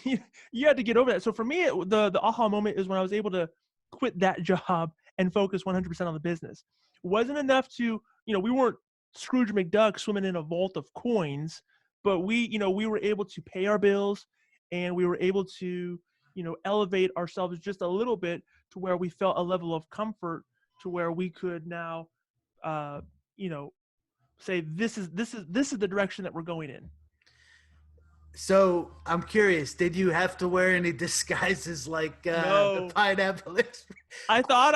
S1: you had to get over that. So for me, the aha moment is when I was able to quit that job and focus 100% on the business. It wasn't enough to, we weren't Scrooge McDuck swimming in a vault of coins, but we were able to pay our bills, and we were able to, elevate ourselves just a little bit to where we felt a level of comfort to where we could now, uh, you know, say this is the direction that we're going in.
S2: So I'm curious, did you have to wear any disguises like the
S1: No,
S2: pineapple?
S1: I thought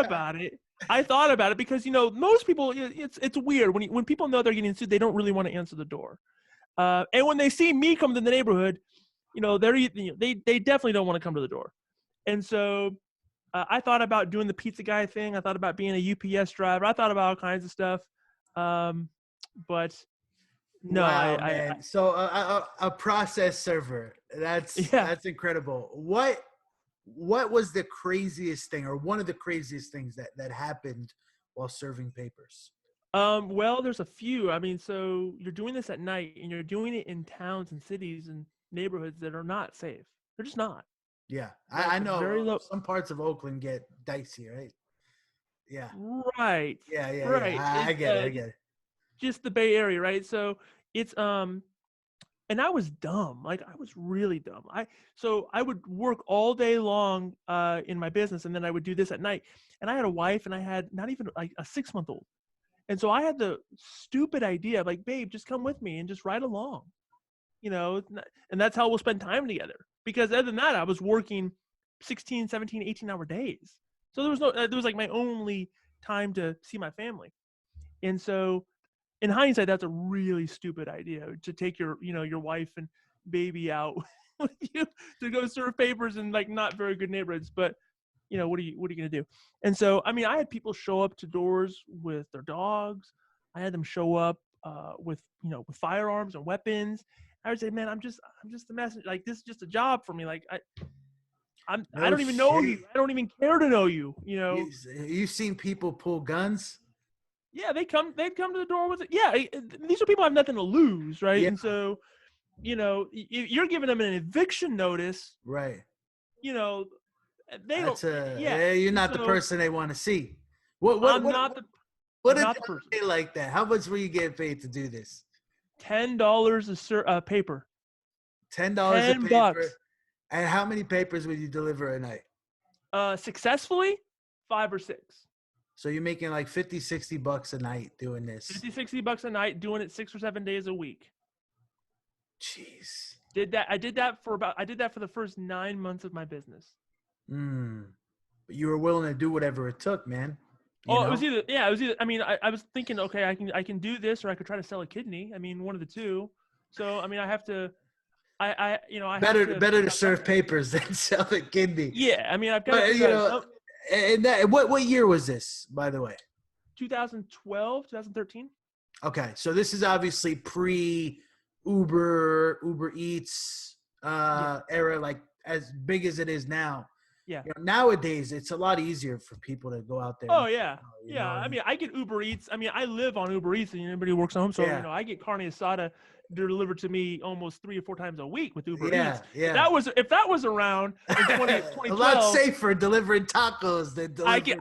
S1: about it. I thought about it because most people, it's weird when people know they're getting sued, they don't really want to answer the door. And when they see me come to the neighborhood, they definitely don't want to come to the door. And so I thought about doing the pizza guy thing. I thought about being a UPS driver. I thought about all kinds of stuff. Um, but no,
S2: Wow, man. So a process server. That's
S1: yeah.
S2: that's incredible. What was the craziest thing, or one of the craziest things that happened while serving papers?
S1: Well, there's a few. I mean, so you're doing this at night, and you're doing it in towns and cities and neighborhoods that are not safe. They're just not.
S2: Yeah,
S1: Right?
S2: I
S1: They're
S2: know
S1: very low.
S2: some parts of Oakland get dicey, right? Yeah,
S1: Right.
S2: yeah.
S1: Right.
S2: I
S1: It's
S2: get it. I get it.
S1: just the Bay Area, right? So it's and I was dumb. Like I was really dumb. I would work all day long in my business, and then I would do this at night. And I had a wife, and I had not even like a 6-month-old. And so I had the stupid idea of like, babe, just come with me and just ride along. And that's how we'll spend time together. Because other than that, I was working 16, 17, 18-hour days. So there was like my only time to see my family. And so in hindsight, that's a really stupid idea to take your wife and baby out with you to go serve papers in like not very good neighborhoods. But what are you gonna do? And so I mean, I had people show up to doors with their dogs. I had them show up with firearms and weapons. I would say, man, I'm just a messenger. Like this is just a job for me. Like I
S2: No
S1: don't even know
S2: shit.
S1: you. I don't even care to know you.
S2: You've seen people pull guns?
S1: Yeah, they'd come to the door with it. Yeah, these are people who have nothing to lose, right?
S2: Yeah,
S1: And so, you're giving them an eviction notice.
S2: right.
S1: You know, they don't.
S2: That's
S1: Yeah,
S2: you're
S1: and
S2: not the
S1: so
S2: person they want to see. What what
S1: I'm
S2: what
S1: not the
S2: what
S1: I'm
S2: did
S1: not the
S2: they
S1: person.
S2: pay like that? How much were you getting paid to do this?
S1: $10 a paper.
S2: $10 a paper.
S1: $10.
S2: And how many papers would you deliver a night?
S1: Successfully, 5 or 6.
S2: So you're making like 50, $60 a night doing this.
S1: 50, $60 a night, doing it 6 or 7 days a week.
S2: Jeez.
S1: I did that for the first 9 months of my business.
S2: But you were willing to do whatever it took, man. You
S1: Oh,
S2: know?
S1: it was either. I mean, I was thinking, okay, I can do this, or I could try to sell a kidney. I mean, one of the two. So, I mean, I have to, I have
S2: Better
S1: to
S2: better
S1: figure
S2: to
S1: out
S2: serve
S1: something.
S2: papers than sell a kidney.
S1: Yeah, I mean, I've got to
S2: But
S1: figure
S2: you
S1: out
S2: know, and that what year was this, by the way?
S1: 2012, 2013.
S2: Okay, so this is obviously pre Uber Eats
S1: Yeah,
S2: era, like as big as it is now.
S1: yeah.
S2: Nowadays it's a lot easier for people to go out there
S1: Oh
S2: and,
S1: yeah,
S2: you
S1: yeah.
S2: know,
S1: I
S2: and
S1: mean, I get Uber Eats. I mean, I live on Uber Eats, and anybody who works at home, so
S2: yeah,
S1: I get carne asada delivered to me almost 3 or 4 times a week with Uber
S2: yeah,
S1: Eats.
S2: yeah.
S1: If that was around in 20,
S2: A lot
S1: 2012,
S2: safer delivering tacos than delivering papers.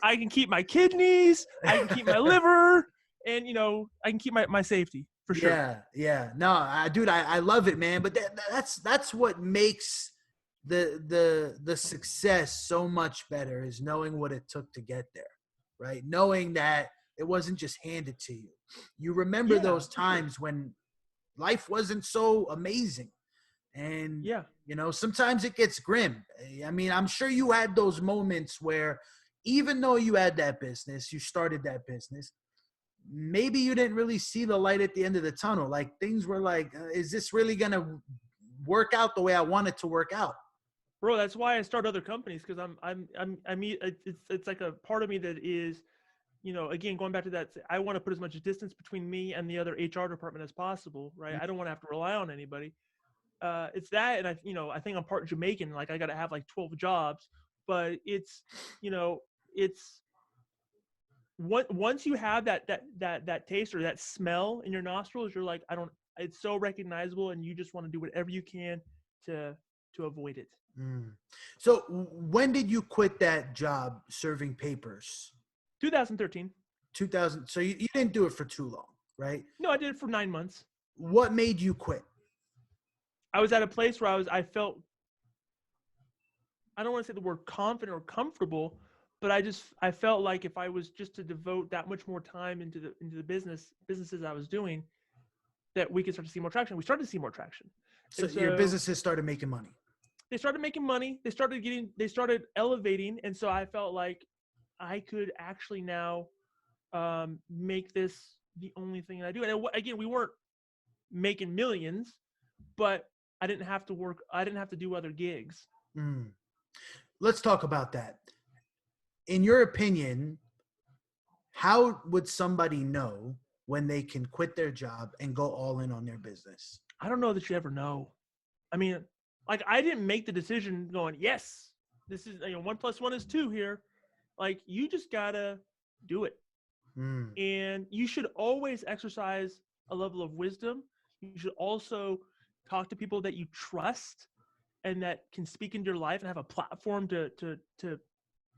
S1: I can keep my kidneys, I can keep my liver, and I can keep my safety for sure.
S2: Yeah. No, dude, I love it, man. But that's what makes the success so much better, is knowing what it took to get there, right? Knowing that It wasn't just handed to you. You remember
S1: Yeah,
S2: those
S1: for sure.
S2: times when life wasn't so amazing. And,
S1: Yeah.
S2: sometimes it gets grim. I mean, I'm sure you had those moments where even though you had that business, you started that business, maybe you didn't really see the light at the end of the tunnel. Like things were like, is this really going to work out the way I want it to work out?
S1: Bro, that's why I start other companies, because I mean, it's like a part of me that is, again, going back to that, I want to put as much distance between me and the other HR department as possible, right? I don't want to have to rely on anybody. It's that, and I think I'm part Jamaican. Like I got to have like 12 jobs, but you know, it's once you have that taste or that smell in your nostrils, you're like, I don't. It's so recognizable, and you just want to do whatever you can to to avoid it.
S2: Mm. So when did you quit that job serving papers?
S1: 2013.
S2: 2000. So you didn't do it for too long, right?
S1: No, I did it for 9 months.
S2: What made you quit?
S1: I was at a place where I felt, I don't want to say the word confident or comfortable, but I felt like if I was just to devote that much more time into the businesses I was doing, that we could start to see more traction. We started to see more traction.
S2: So
S1: And
S2: your
S1: so
S2: businesses started making money.
S1: they started making money, they started elevating. And so I felt like I could actually now make this the only thing I do. And again, we weren't making millions, but I didn't have to work. I didn't have to do other gigs.
S2: Mm. Let's talk about that. In your opinion, how would somebody know when they can quit their job and go all in on their business?
S1: I don't know that you ever know. I mean, like I didn't make the decision going, yes, this is, 1 + 1 is 2 here. Like you just gotta do it.
S2: Mm.
S1: And you should always exercise a level of wisdom. You should also talk to people that you trust and that can speak into your life and have a platform to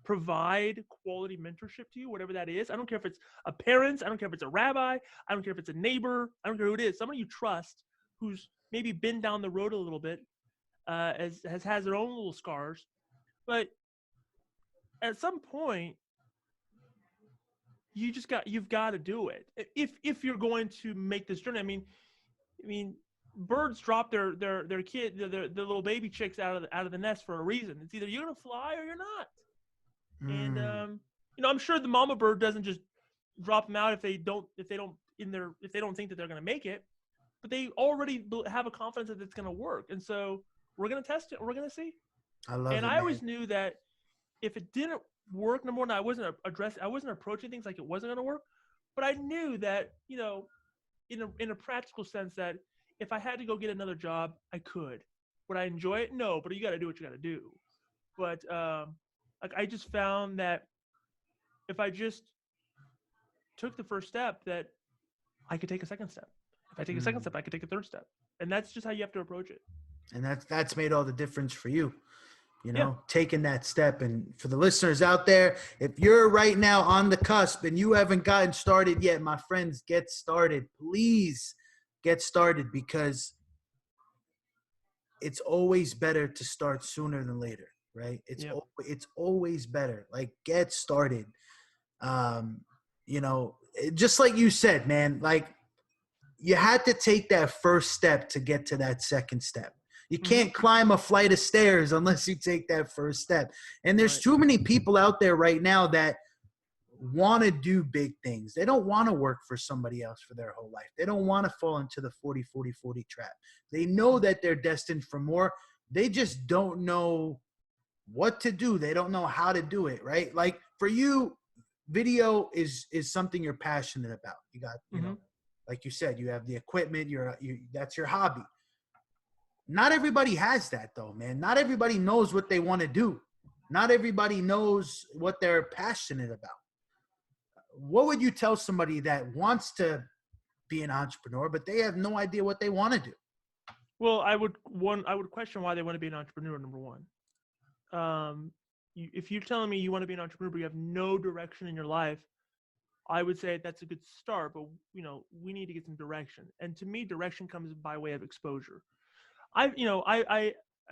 S1: provide quality mentorship to you, whatever that is. I don't care if it's a parent, I don't care if it's a rabbi, I don't care if it's a neighbor, I don't care who it is. Someone you trust who's maybe been down the road a little bit, has their own little scars, but at some point you've got to do it if you're going to make this journey. I mean, birds drop their kid, their little baby chicks out of the nest for a reason. It's either you're gonna fly or you're not. And
S2: Mm.
S1: I'm sure the mama bird doesn't just drop them out if they don't think that they're gonna make it, but they already have a confidence that it's gonna work. And so we're gonna test it. We're gonna see.
S2: I love
S1: And
S2: it,
S1: I
S2: man.
S1: always knew that if it didn't work, number one, I wasn't approaching things like it wasn't gonna work. But I knew that, in a practical sense, that if I had to go get another job, I could. Would I enjoy it? No, but you got to do what you got to do. But like I just found that if I just took the first step, that I could take a second step. If I take a second
S2: Mm.
S1: step, I could take a third step, and that's just how you have to approach it.
S2: And that's made all the difference for you.
S1: Yeah.
S2: Taking that step. And for the listeners out there, if you're right now on the cusp and you haven't gotten started yet, my friends, get started. Please get started, because it's always better to start sooner than later, right?
S1: Yep.
S2: It's always better. Like, get started. Um, just like you said, man, like you had to take that first step to get to that second step. You
S1: Mm-hmm.
S2: can't climb a flight of stairs unless you take that first step. And there's
S1: Right.
S2: too many people out there right now that want to do big things. They don't want to work for somebody else for their whole life. They don't want to fall into the 40-40-40 trap. They know that they're destined for more. They just don't know what to do. They don't know how to do it, right? Like for you, video is something you're passionate about. You got,
S1: Mm-hmm.
S2: like you said, you have the equipment, that's your hobby. Not everybody has that though, man. Not everybody knows what they want to do. Not everybody knows what they're passionate about. What would you tell somebody that wants to be an entrepreneur, but they have no idea what they want to do?
S1: Well, I would question why they want to be an entrepreneur. Number one, if you're telling me you want to be an entrepreneur but you have no direction in your life, I would say that's a good start. But we need to get some direction. And to me, direction comes by way of exposure. I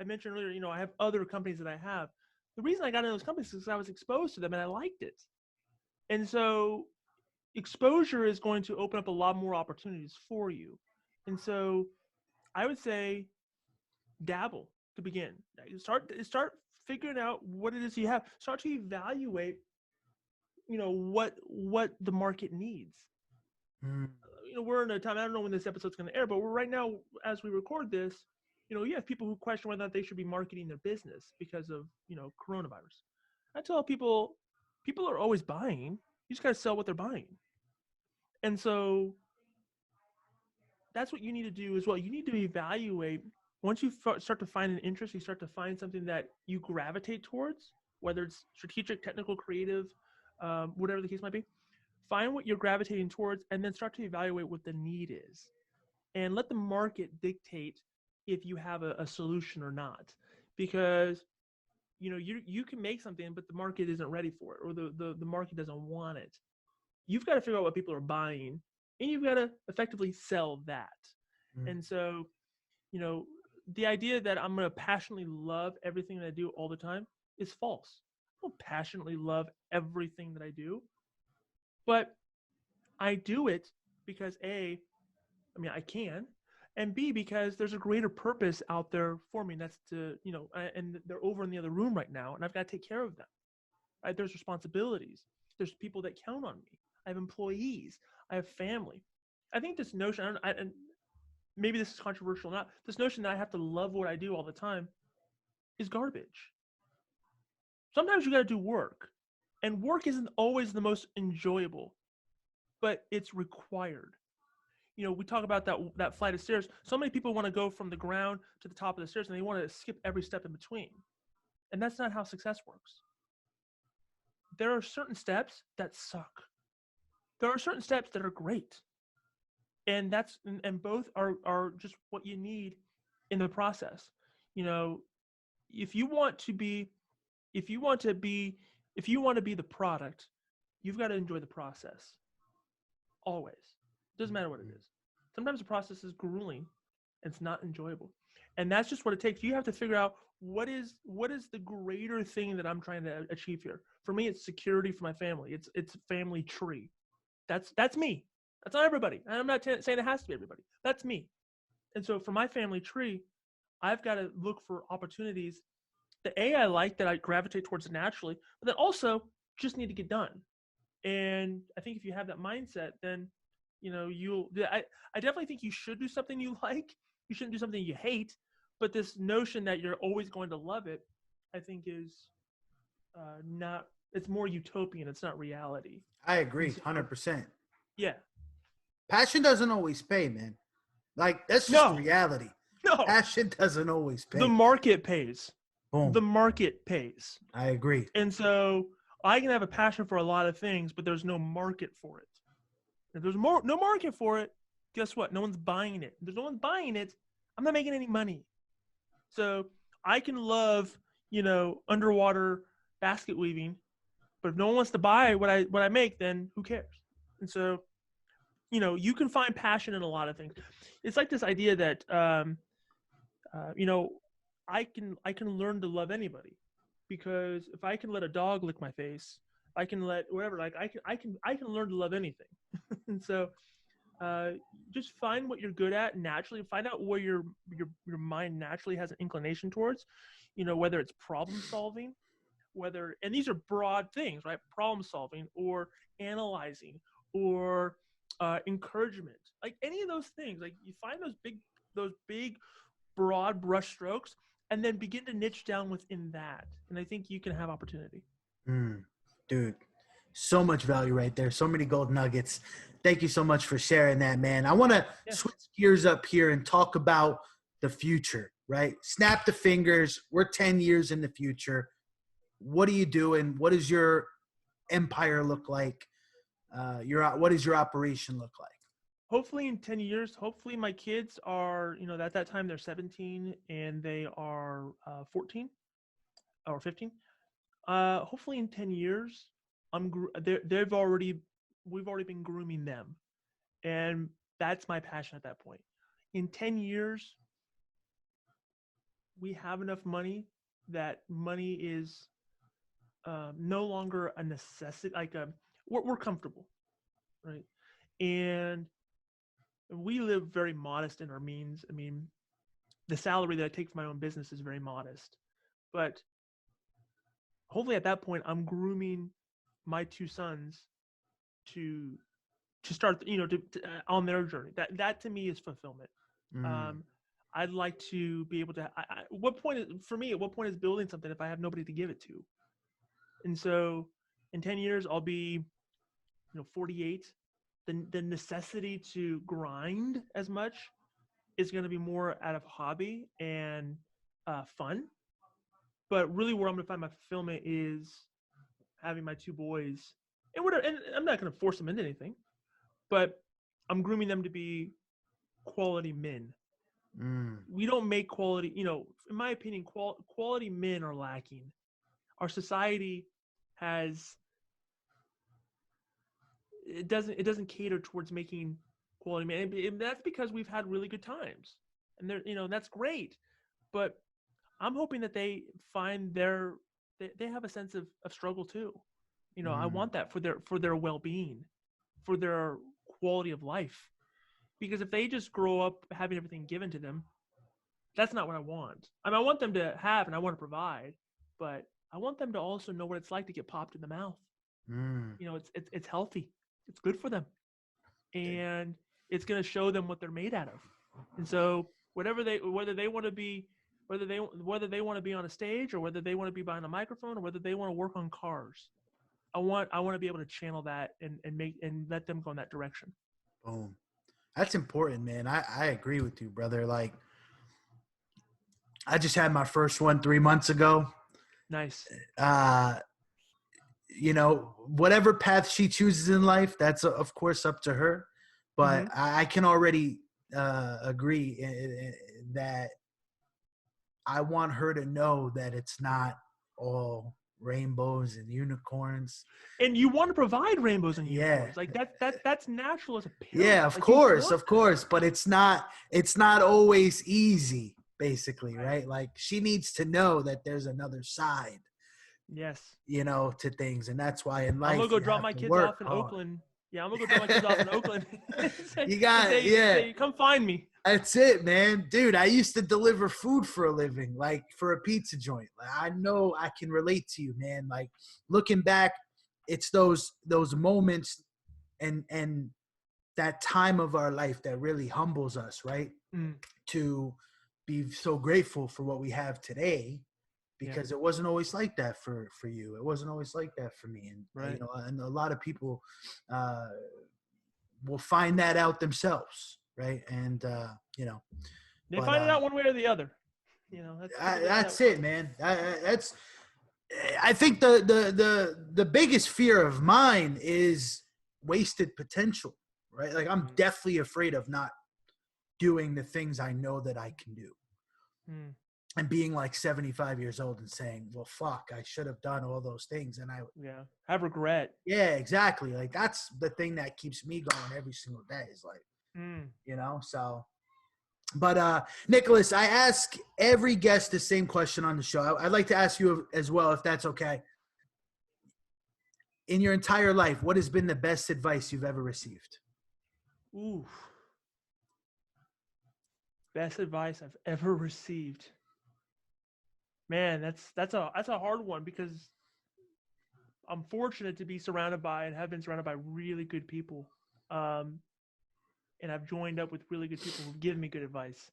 S1: mentioned earlier, I have other companies that I have. The reason I got into those companies is because I was exposed to them and I liked it. And so exposure is going to open up a lot more opportunities for you. And so I would say dabble to begin. Start figuring out what it is you have. Start to evaluate, what the market needs.
S2: Mm,
S1: We're in a time, I don't know when this episode's going to air, but we're right now, as we record this, you have people who question whether or not they should be marketing their business because of, coronavirus. I tell people are always buying. You just got to sell what they're buying. And so that's what you need to do as well. You need to evaluate. Once you start to find an interest, you start to find something that you gravitate towards, whether it's strategic, technical, creative, whatever the case might be. Find what you're gravitating towards, and then start to evaluate what the need is, and let the market dictate if you have a solution or not. Because you can make something, but the market isn't ready for it, or the market doesn't want it. You've got to figure out what people are buying, and you've got to effectively sell that.
S2: mm,
S1: And so, you know, the idea that I'm going to passionately love everything that I do all the time is false. I don't passionately love everything that I do, but I do it because I can, and B, because there's a greater purpose out there for me. And that's and they're over in the other room right now, and I've got to take care of them. Right? There's responsibilities. There's people that count on me. I have employees. I have family. I think this notion, and maybe this is controversial or not, this notion that I have to love what I do all the time is garbage. Sometimes you got to do work, and work isn't always the most enjoyable, but it's required. We talk about that flight of stairs. So many people want to go from the ground to the top of the stairs, and they want to skip every step in between. And that's not how success works. There are certain steps that suck. There are certain steps that are great, and both are just what you need in the process. You know, if you want to be, if you want to be, if you want to be the product, you've got to enjoy the process. Always, doesn't matter what it is. Sometimes the process is grueling, and it's not enjoyable, and that's just what it takes. You have to figure out what is the greater thing that I'm trying to achieve here. For me, it's security for my family. It's family tree. That's me. That's not everybody. And I'm not saying it has to be everybody. That's me. And so for my family tree, I've got to look for opportunities that I like, that I gravitate towards naturally, but that also just need to get done. And I think if you have that mindset, then you'll. I definitely think you should do something you like. You shouldn't do something you hate. But this notion that you're always going to love it, I think is not. It's more utopian. It's not reality.
S2: I
S1: And
S2: agree,
S1: so,
S2: 100%.
S1: yeah,
S2: Passion doesn't always pay, man. Like that's just the
S1: no,
S2: reality.
S1: no.
S2: Passion doesn't always
S1: The
S2: pay.
S1: market pays. The
S2: Boom.
S1: market pays.
S2: I agree.
S1: And so I can have a passion for a lot of things, but there's no market for it. If there's no market for it, guess what? No one's buying it. If there's no one buying it, I'm not making any money. So I can love, underwater basket weaving, but if no one wants to buy what I make, then who cares? And so, you can find passion in a lot of things. It's like this idea that uh, you know, I can learn to love anybody, because if I can let a dog lick my face, I can let whatever, like I can learn to love anything. And so uh, just find what you're good at naturally. Find out where your mind naturally has an inclination towards. Whether it's problem solving, and these are broad things, right? Problem solving, or analyzing, or encouragement, like any of those things. Like you find those big broad brush strokes, and then begin to niche down within that. And I think you can have opportunity.
S2: Mm, dude, so much value right there. So many gold nuggets. Thank you so much for sharing that, man. I want to
S1: Yeah.
S2: switch gears up here and talk about the future, right? Snap the fingers. We're 10 years in the future. What are you doing? What does your empire look like? What does your operation look like?
S1: Hopefully in 10 years, hopefully my kids are, at that time they're 17 and they are 14 or 15. Hopefully in 10 years, they've already, we've already been grooming them. And that's my passion at that point. In 10 years, we have enough money that money is no longer a necessity. We're comfortable, right? And we live very modest in our means. I mean, the salary that I take for my own business is very modest, but hopefully at that point I'm grooming my two sons to start, on their journey. That to me is fulfillment.
S2: Mm,
S1: um I'd like to be able to, what point is, for me, at what point is building something if I have nobody to give it to? And so in 10 years I'll be, 48. The necessity to grind as much is going to be more out of hobby and fun. But really, where I'm going to find my fulfillment is having my two boys, and whatever. And I'm not going to force them into anything, but I'm grooming them to be quality men.
S2: mm,
S1: We don't make quality, in my opinion, quality men are lacking. Our society has, it doesn't cater towards making quality men, and that's because we've had really good times, and that's great. But I'm hoping that they find they have a sense of struggle too. I
S2: mm,
S1: want that for their well-being, for their quality of life. Because if they just grow up having everything given to them, that's not what I want. I mean, I want them to have and I want to provide, but I want them to also know what it's like to get popped in the mouth.
S2: mm.
S1: It's healthy. It's good for them, and it's going to show them what they're made out of. And so whether they want to be whether they want to be on a stage, or whether they want to be behind a microphone, or whether they want to work on cars, I want to be able to channel that and let them go in that direction.
S2: Boom. That's important, man. I agree with you, brother. Like, I just had my first one 3 months ago.
S1: Nice.
S2: Uh, whatever path she chooses in life, that's of course up to her. But
S1: Mm-hmm.
S2: I can already agree that I want her to know that it's not all rainbows and unicorns.
S1: And you want to provide rainbows and
S2: Yeah,
S1: unicorns, like that's natural as a
S2: yeah,
S1: parent. Like you want
S2: of
S1: that.
S2: course, but it's not always easy, basically,
S1: Right.
S2: right? Like, she needs to know that there's another side,
S1: Yes.
S2: to things, and that's why in
S1: I'm gonna
S2: life
S1: go
S2: you
S1: drop
S2: have
S1: my
S2: to
S1: kids
S2: work
S1: off in
S2: hard.
S1: Oakland. Yeah, I'm gonna go drop my kids off in Oakland
S2: You
S1: and
S2: got, yeah.
S1: say, come find me.
S2: That's it, man. Dude, I used to deliver food for a living, like for a pizza joint. Like, I know I can relate to you, man. Like, looking back, it's those moments and that time of our life that really humbles us, right?
S1: Mm,
S2: To be so grateful for what we have today,
S1: yeah.
S2: because it wasn't always like that for you. It wasn't always like that for me, and
S1: Right.
S2: and a lot of people uh, will find that out themselves, right? And
S1: They
S2: but
S1: find it out one way or the other. That's typically how that
S2: that's it,
S1: works.
S2: man. That's I think the biggest fear of mine is wasted potential, right? Like, I'm
S1: Mm,
S2: deathly afraid of not doing the things I know that I can do,
S1: mm,
S2: and being like 75 years old and saying, well, fuck, I should have done all those things. And
S1: yeah. Have regret.
S2: yeah, exactly. Like, that's the thing that keeps me going every single day, is like,
S1: Mm,
S2: so. But Nicholas, I ask every guest the same question on the show. I'd like to ask you as well, if that's okay. In your entire life, what has been the best advice you've ever received?
S1: ooh. Best advice I've ever received. Man, that's a hard one, because I'm fortunate to be surrounded by and have been surrounded by really good people. Um, and I've joined up with really good people who've given me good advice.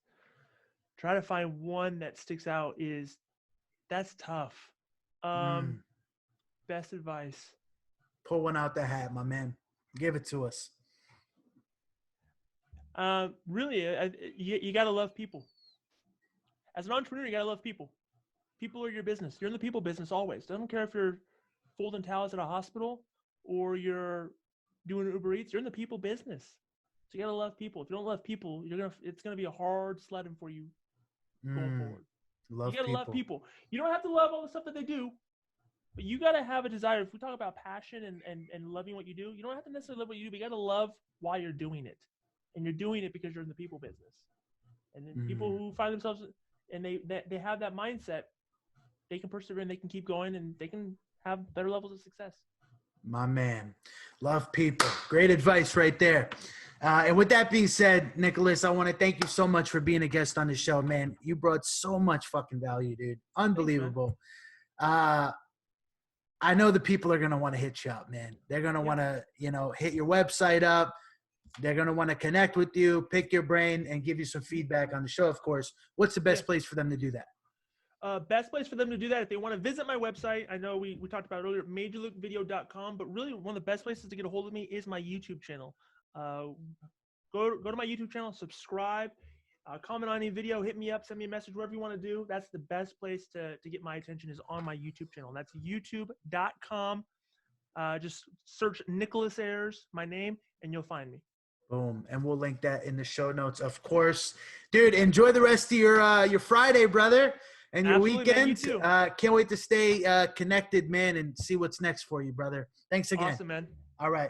S1: Try to find one that sticks out is that's tough. Um,
S2: Mm,
S1: best advice.
S2: pull one out the hat, my man. Give it to us.
S1: Really, you got to love people. As an entrepreneur, you got to love people. People are your business. You're in the people business always. I don't care if you're folding towels at a hospital or you're doing Uber Eats. You're in the people business. So you got to love people. If you don't love people, it's gonna be a hard sledding for you going
S2: Mm,
S1: forward. You
S2: love
S1: got to love
S2: people.
S1: people. You don't have to love all the stuff that they do, but you got to have a desire. If we talk about passion and loving what you do, you don't have to necessarily love what you do, but you got to love why you're doing it. And you're doing it because you're in the people business. And then people
S2: Mm,
S1: who find themselves and they have that mindset, they can persevere and they can keep going and they can have better levels of success.
S2: My man. Love people. Great advice right there. And with that being said, Nicholas, I want to thank you so much for being a guest on the show, man. You brought so much fucking value, dude.
S1: Thanks, man.
S2: Unbelievable. I know the people are going to want to hit you up, man. They're going to
S1: Yeah.
S2: want to, hit your website up. They're going to want to connect with you, pick your brain, and give you some feedback on the show, of course. What's the best place for them to do that?
S1: Best place for them to do that if they want to visit my website. I know we talked about it earlier, majorlookvideo.com, but really one of the best places to get a hold of me is my YouTube channel. Go to my YouTube channel, subscribe, comment on any video, hit me up, send me a message, whatever you want to do. That's the best place to get my attention is on my YouTube channel. That's youtube.com. Just search Nicholas Ayers, my name, and you'll find me.
S2: Boom. And we'll link that in the show notes, of course. Dude, enjoy the rest of your Friday, brother, and your
S1: Absolutely, man. You
S2: weekend.
S1: too.
S2: Can't wait to stay connected, man, and see what's next for you, brother. Thanks again.
S1: Awesome, man.
S2: All right.